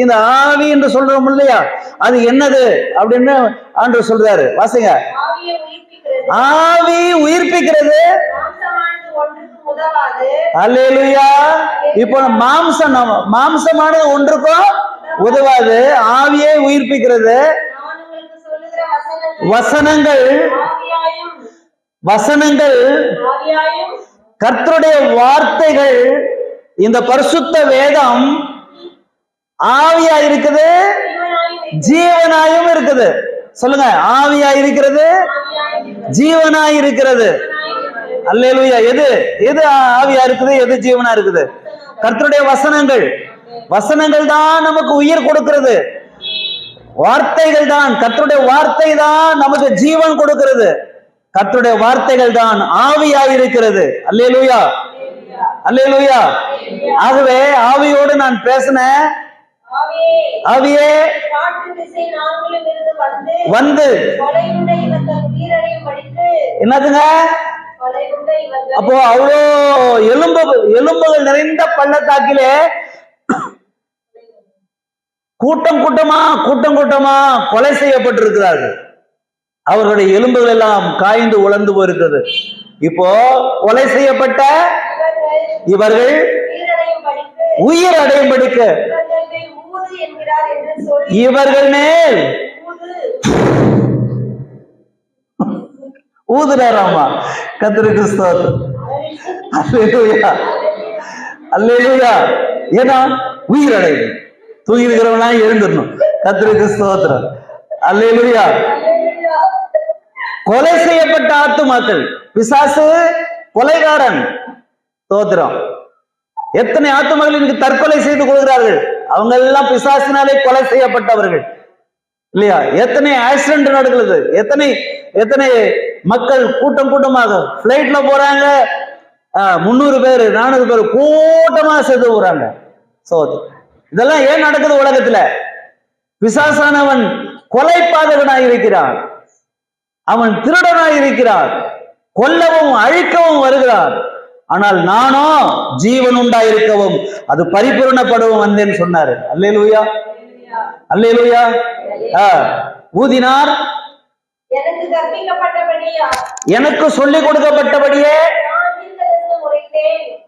இந்த ஆவி என்று சொல்றோம் இல்லையா, அது என்னது அப்படின்னு ஆண்டவர் சொல்றாரு. வாசிங்க. ஆவி உயிர்ப்பிக்கிறது. அல்லேலூயா. இப்போ மாம்சமானது ஒன்றுக்கும் உதவாது, ஆவியை உயிர்ப்பிக்கிறது. வசனங்கள் கர்த்தருடைய வார்த்தைகள், இந்த பரிசுத்த வேதம் ஆவியா இருக்குது, ஜீவனாயும் இருக்குது. சொல்லுங்க. ஆவியா இருக்கிறது, ஜீவனாய் இருக்கிறது. அல்லேலூயா. எது ஆவியா இருக்குது, எது ஜீவனா இருக்குது? கர்த்தருடைய வசனங்கள் தான் நமக்கு உயிர் கொடுக்கிறது. வார்த்தைகள் தான், கர்த்தருடைய வார்த்தை தான் நமக்கு ஜீவன் கொடுக்கிறது. கர்த்தருடைய வார்த்தைகள் தான் ஆவியாய் இருக்கிறது. அல்லேலூயா, அல்லேலூயா. ஆகவே ஆவியோடு நான் பேசினேன். ஆவியே வந்து என்னதுங்க? அப்போ அவ்வளோ எலும்புகள் நிறைந்த பள்ளத்தாக்கிலே கூட்டம் கூட்டமா கொலை செய்யப்பட்டிருக்கிறார்கள். அவர்களுடைய எலும்புகள் எல்லாம் காய்ந்து உலர்ந்து போயிருக்கிறது. இப்போ கொலை செய்யப்பட்ட இவர்கள் உயிர் அடையும்படிக்க இவர்கள் மேல் ஊதுறாராமா. கர்த்தருக்கு ஸ்தோத்திரம். அல்லேலூயா, அல்லேலூயா. ஏன்னா உயிர் அடையும். தூங்கி இருக்கிறவனா எழுந்துடணும். கர்த்தருக்கு ஸ்தோத்திரம். அல்லேலூயா. கொலை செய்யப்பட்ட ஆத்துமாக்கள், பிசாசு கொலைகாரன். ஸ்தோத்திரம். எத்தனை ஆத்துமாக்கள் இன்னைக்கு தற்கொலை செய்து கொள்கிறார்கள்? அவங்க எல்லாம் பிசாசினாலே கொலை செய்யப்பட்டவர்கள் இல்லையா? எத்தனை ஆக்சிடென்ட் நடக்கிறது, எத்தனை மக்கள் கூட்டமாக பிளைட்ல போறாங்க, 300 பேர் 400 பேர் கூட்டமா சேர்த்து போறாங்க. இதெல்லாம் ஏன் நடக்குது உலகத்துல? பிசாசானவன் கொலைபாதகனாய் இருக்கிறான், அவன் திருடனாய் இருக்கிறான், கொல்லவும் அழிக்கவும் வருகிறான். ஆனால் நானோ ஜீவன் உண்டாயிருக்கவும் அது பரிபூரணப்படவும் வந்தேன்னு சொன்னாரு. அல்லேலூயா, அல்லேலூயா. ஊதினார், எனக்கு சொல்லிக் கொடுக்கப்பட்டபடியே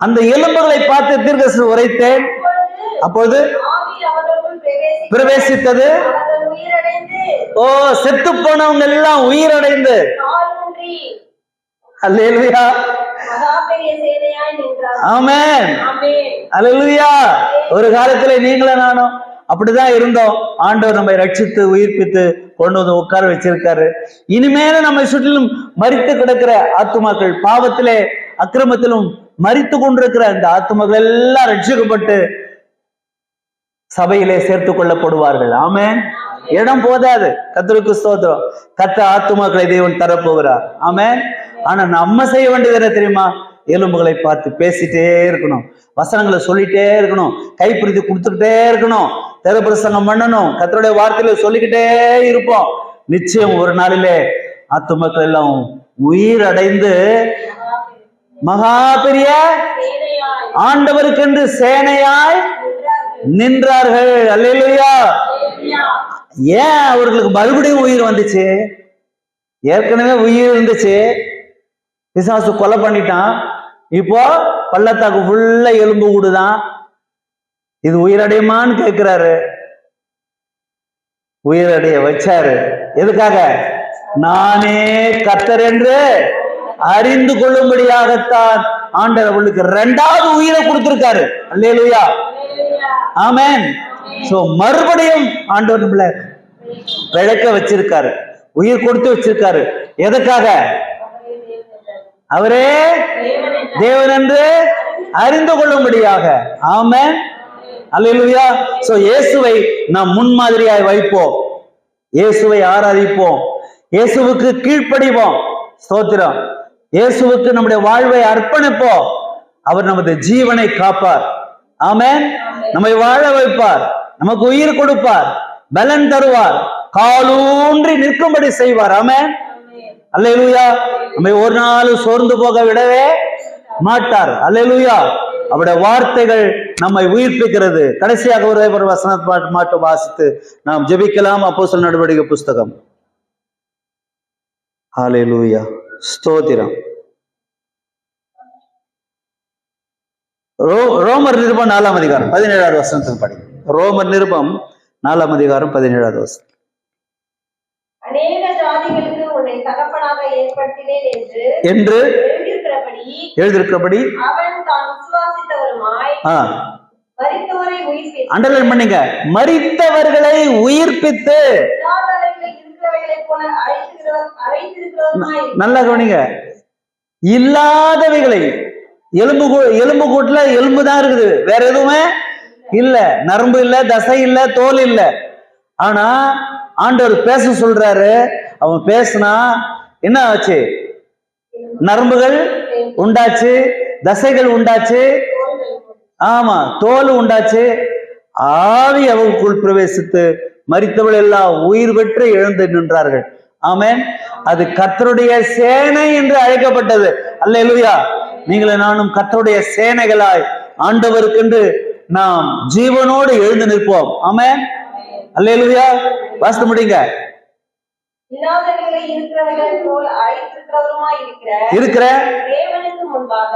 அந்த எலும்புகளை பார்த்து தீர்க்கதரிசனம் உரைத்தேன். அப்போது பிரவேசித்தது. ஓ, செத்து போனவங்க எல்லாம் உயிரடைந்து, அல்லேலூயா, ஆமென், அல்லேலூயா. ஒரு காலத்துல நீங்களும் நானும் அப்படிதான் இருந்தோம். ஆண்டவர் நம்மை ரட்சித்து உயிர்ப்பித்து கொண்டு வந்து உட்கார வச்சிருக்காரு. இனிமேலும் நம்மை சுற்றிலும் மரித்து கிடக்கிற ஆத்துமாக்கள், பாவத்திலே அக்கிரமத்திலும் மரித்து கொண்டிருக்கிற அந்த ஆத்துமாக்கள் எல்லாம் ரட்சிக்கப்பட்டு சபையிலே சேர்த்து கொள்ளப்படுவார்கள். ஆமென். இடம் போதாது. கர்த்தருக்கு ஸ்தோத்திரம். கர்த்தர் ஆத்துமாக்களை தேவன் தரப்போகிறார். ஆமென். ஆனா நம்ம செய்ய வேண்டியது என்ன தெரியுமா? எலும்புகளை பார்த்து பேசிட்டே இருக்கணும், வசனங்களை சொல்லிட்டே இருக்கணும், கைப்பிடித்து கொடுத்துக்கிட்டே இருக்கணும், தேவபிரசங்கம் பண்ணணும், கர்த்தருடைய வார்த்தையில சொல்லிக்கிட்டே இருப்போம். நிச்சயம் ஒரு நாளிலே ஆத்துமாக்கள் எல்லாம் உயிர் அடைந்து மகா பெரிய ஆண்டவருக்கென்று சேனையாய் நின்றார்கள். அல்லேலூயா. ஏன் அவர்களுக்கு மறுபடியும் உயிர் வந்துச்சு? ஏற்கனவே உயிர் இருந்துச்சு, பிசாசு கொலை பண்ணிட்டான். இப்போ பள்ளத்தாக்கு ஃபுல்லா எலும்பு கூடுதான். இது உயிரடையுமான்னு கேட்கிறாரு. உயிரடைய வச்சாரு. எதுக்காக? நானே கர்த்தர் என்று அறிந்து கொள்ளும்படியாகத்தான் ஆண்டவர் அவளுக்கு 2வது உயிரை கொடுத்திருக்காரு. அல்லேலூயா, ஆமென். சோ மறுபடியும் ஆண்டவர் நம்மள பிழைக்க வச்சிருக்காரு, உயிர் கொடுத்து வச்சிருக்காரு. எதுக்காக? அவரே தேவன் என்று அறிந்து கொள்ளும்படியாக. ஆமென், அல்லேலூயா. சோ இயேசுவை நாம் முன்மாதிரியாய் வைப்போம், இயேசுவை ஆராதிப்போம், இயேசுவுக்கு கீழ்ப்படிவோம். ஸ்தோத்திரம். இயேசுவுக்கு நம்முடைய வாழ்வை அர்ப்பணிப்போம். அவர் நமது ஜீவனை காப்பார். ஆமென். நம்மை வாழ வைப்பார், நமக்கு உயிர் கொடுப்பார், பலன் தருவார், காலூன்றி நிற்கும்படி செய்வார். ஆமென், அல்லேலூயா. நம்மை ஒரு நாள் சோர்ந்து போக விடவே மாட்டார். அல்லேலூயா. அவருடைய வார்த்தைகள் நம்மை உயிர்ப்பிக்கிறது. கடைசியாக ஒரு வசனத்தை மட்டும் வாசித்து நாம் ஜெபிக்கலாம். அப்போஸ்தலர் நடவடிக்கை புஸ்தகம். அல்லேலூயா, ஸ்தோத்திரம். ரோமர் நிருபம் 4ஆம் அதிகாரம் 17வது வசனத்துக்கு படி. ரோமர் நிருபம் 4ஆம் அதிகாரம் 17வது வசனம். அநேக ஜாதிகளுக்கு உன்னை தகப்பனாக ஏற்படுத்தினேன் என்று எழுதியிருக்கிறபடி அவன் தான் விசுவாசித்தவருமாய் மரித்தவரை உயிர்ப்பித்து. அண்டர்லைன் பண்ணுங்க, மரித்தவர்களை உயிர்ப்பித்து. நல்லா கவனிங்க, இல்லாதவைகளை, எலும்பு கூட்டுல எலும்பு தான் இருக்குது, வேற எதுவுமே இல்ல, நரம்பு இல்ல, தசை இல்ல, தோல் இல்ல. ஆனா ஆண்டவர் பேச சொல்றாரு. அவன் பேசினா என்ன ஆச்சு? நரம்புகள் உண்டாச்சு, தசைகள் உண்டாச்சு, ஆமா, தோல் உண்டாச்சு. ஆவி அவர்களுக்குள் பிரவேசித்து மரித்தவள் எல்லாம் உயிர் பெற்று எழுந்து நின்றார்கள். ஆமென். அது கர்த்தருடைய சேனை என்று அழைக்கப்பட்டது. அல்லேலூயா. நீங்களும் நானும் கர்த்தருடைய சேனைகளாய் ஆண்டவருக்கென்று நாம் ஜீவனோடு எழுந்து நிற்போம். ஆமென், அல்லேலூயா. வாசித்து முடிங்க. இருக்கிற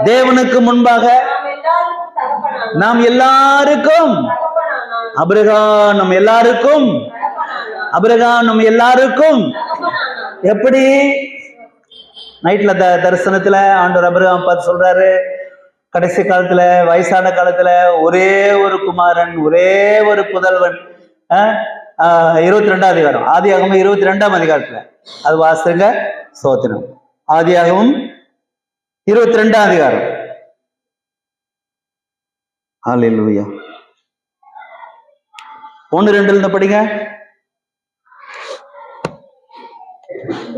தேவனுக்கு முன்பாக நாம் எல்லாருக்கும், அபிரகாம் நம் எல்லாருக்கும், அபிரகாம் நம் எல்லாருக்கும். எப்படி? நைட்ல தரிசனத்துல ஆண்டவர் அபிரகாம் பார்த்து சொல்றாரு, கடைசி காலத்துல, வயசான காலத்துல ஒரே ஒரு குமாரன், ஒரே ஒரு புதல்வன். 22ஆம் அதிகாரம், ஆதியாகமம் 22ஆம் அதிகாரத்துல அது வாசிங்க. ஸ்தோத்திரம். ஆதியாகமம் 22ஆம் அதிகாரம். ஹல்லேலூயா. 1-2 இருந்து படிங்க.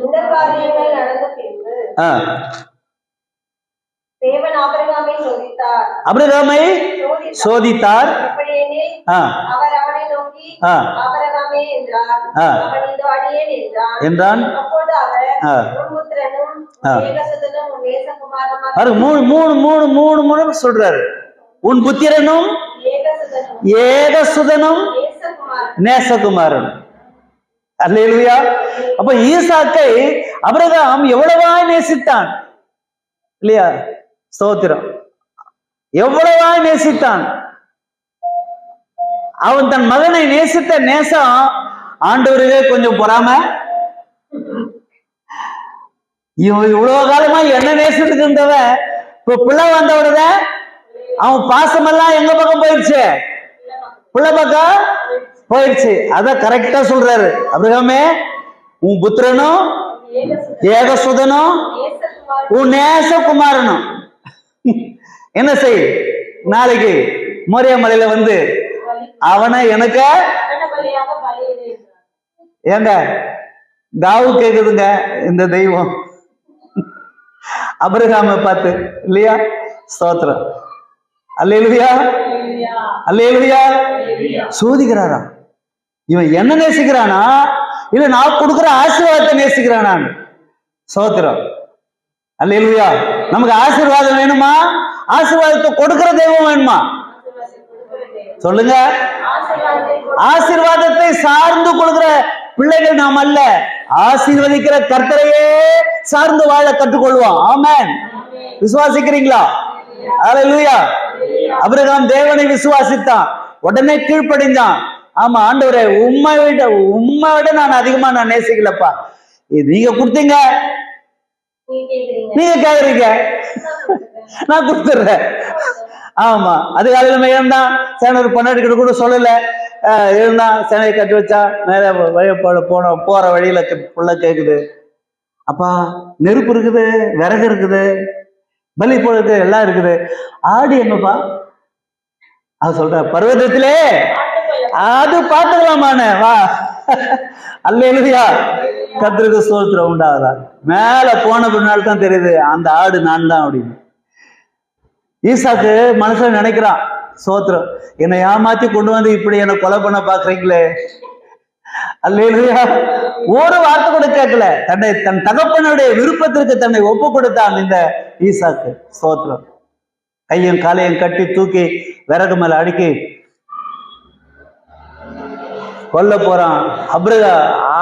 இந்த காரியங்கள் நடந்த பின்பு தேவன் ஆபிரகாமை சோதித்தார். ஆபிரகாமை சோதித்தார். அவர் அவனை நோக்கி, நோக்கி ஆ. ஆபிரகாமே என்றார். ஆ. அவன் இதோ அடியேன் என்றான். அப்பொழுது அவர் ஆ. உன் புத்திரனும் ஆ. உன் ஏகசுதனும் உன் நேசகுமாரனுமாக பாரு, மூணு முறை சொல்றாரு. உன் புத்திரனும் ஏகசுதனும் ஏகசுதனும் நேசகுமாரனும் நேசகுமாரன். அல்லேலூயா. அப்ப ஈசாக்கை ஆபிரகாம் எவ்வளவாய் நேசித்தான் இல்லையா? ஸ்தோத்திரம். எவ்வளவாய் நேசித்தான். அவன் தன் மகனை நேசித்த நேசம் ஆண்டவருக்கே கொஞ்சம் பொறாம. இவன் இவ்வளவு காலமா என்ன நேசித்துட்டு இருந்தவன் இப்ப பிள்ளை வந்தவுடனே அவன் பாசமெல்லாம் எங்க பக்கம் போயிடுச்சு? பிள்ளை பக்கம் போயிடுச்சு. அத கரெக்டா சொல்றாரு. ஆபிரகாமே, உன் புத்திரனும் ஏகசுதனும் உன் நேசகுமாரனும் என்ன செய், நாளைக்கு மோரியா மலையில வந்து அவனை எனக்கு ஏங்க காவு கேக்குதுங்க இந்த தெய்வம் ஆபிரகாமை பார்த்து இல்லையா? ஸ்தோத்திரம். அல்லேலூயா, அல்லேலூயா. சோதிக்கிறாரா? இவன் என்ன நேசிக்கிறானா இல்ல நான் கொடுக்கிற ஆசீர்வாதத்தை நேசிக்கிறானா? ஸ்தோத்திரம். அல்லேலூயா. நமக்கு ஆசீர்வாதம் வேணுமா? ஆசீர்வாதத்தை கொடுக்கிற தெய்வம் வேணுமா? சொல்லுங்க. ஆசீர்வாதத்தை சார்ந்து கொடுக்கிற பிள்ளைகள் நாம் அல்ல, ஆசீர்வதிக்கிற கர்த்தரையே சார்ந்து வாழ கற்றுக்கொள்வோம். ஆமென். விசுவாசிக்கிறீங்களா? அல்லேலூயா. ஆபிரகாம் தேவனை விசுவாசித்தான், உடனே கீழ்ப்படிந்தான். ஆமா ஆண்டவரே, உம்மை விட நான் அதிகமா நான் நேசிக்கலப்பா, நீங்க கொடுத்தீங்க, நீங்க கேக்குறீங்க, நான் கொடுத்துடுறேன். ஆமா, அது காலையில இருந்தான். சேனர் பொன்னாடி கிட்ட கூட சொல்லல, இருந்தான். சேனையை கட்டி வச்சா மேல வழி போற வழியில புள்ள கேக்குது, அப்பா நெருப்பு இருக்குது, விறகு இருக்குது, பலி போடுறது எல்லாம் இருக்குது, ஆடு எங்கப்பா? அது சொல்ற, பர்வதத்திலே அது பார்த்துக்கலாமான வா. அல்லேலூயா. கர்த்தருக்கு ஸ்தோத்திரம் உண்டாகுதா. மேல போன பின்னால் தான் தெரியுது அந்த ஆடு நான் தான் அப்படின்னு. ஈசாக்கு மனுஷன் நினைக்கிறான், ஸ்தோத்திரம், என்னை ஏமாத்தி கொண்டு வந்து இப்படி என்னை கொலை பண்ண பாக்குறீங்களே. அல்லேலூயா. ஒரு வார்த்தை கூட கேட்கல, தன் தகப்பனுடைய விருப்பத்திற்கு தன்னை ஒப்பு கொடுத்தான் இந்த ஈசாக்கு. ஸ்தோத்திரம். கையும் காலையும் கட்டி தூக்கி விறகு மேல அடுக்கி கொல்ல போறான்.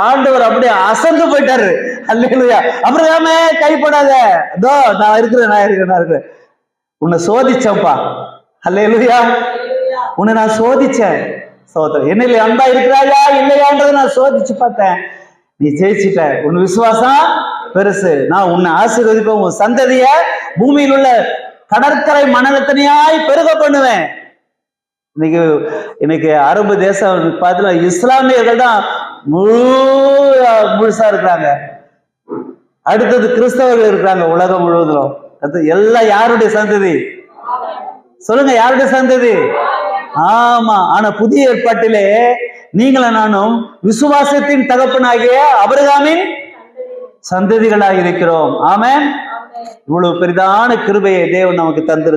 ஆண்டவர் அப்படியே அசந்து போயிட்டாரு. அல்லேலூயா. ஆபிரகாமே கைப்படாத, அதோ நான் இருக்கிறேன், உன்னை சோதிச்சேன்ப்பா. அல்லேலூயா. உன்னை நான் சோதிச்சேன். சோதரன், என்னில அன்பா இருக்கிறாயா இல்லையான்றதை நான் சோதிச்சு பார்த்தேன். நீ ஜெயிச்சிட்ட, உன் விசுவாசம் பெருசு, நான் உன்னை ஆசீர்வதிப்பேன், உன் சந்ததிய பூமியில் உள்ள கடற்கரை மணலத்தனையாய் பெருக பண்ணுவேன். இன்னைக்கு அரபு தேசம் பார்த்துல இஸ்லாமியர்கள் தான் முழுசா இருக்கிறாங்க. அடுத்தது கிறிஸ்தவர்கள் இருக்கிறாங்க உலகம் முழுவதும். எல்லாம் யாருடைய சந்ததி? சொல்லுங்க, யாருடைய சந்ததி? ஆமா. ஆனா புதிய ஏற்பாட்டிலே நீங்களும் நானும் விசுவாசத்தின் தகப்பனாகிய ஆபிரகாமின் சந்ததிகளாக இருக்கிறோம். ஆமென். இவ்வளவு பெரிதான கிருபையை தேவன் நமக்கு தந்திருக்கிறார்.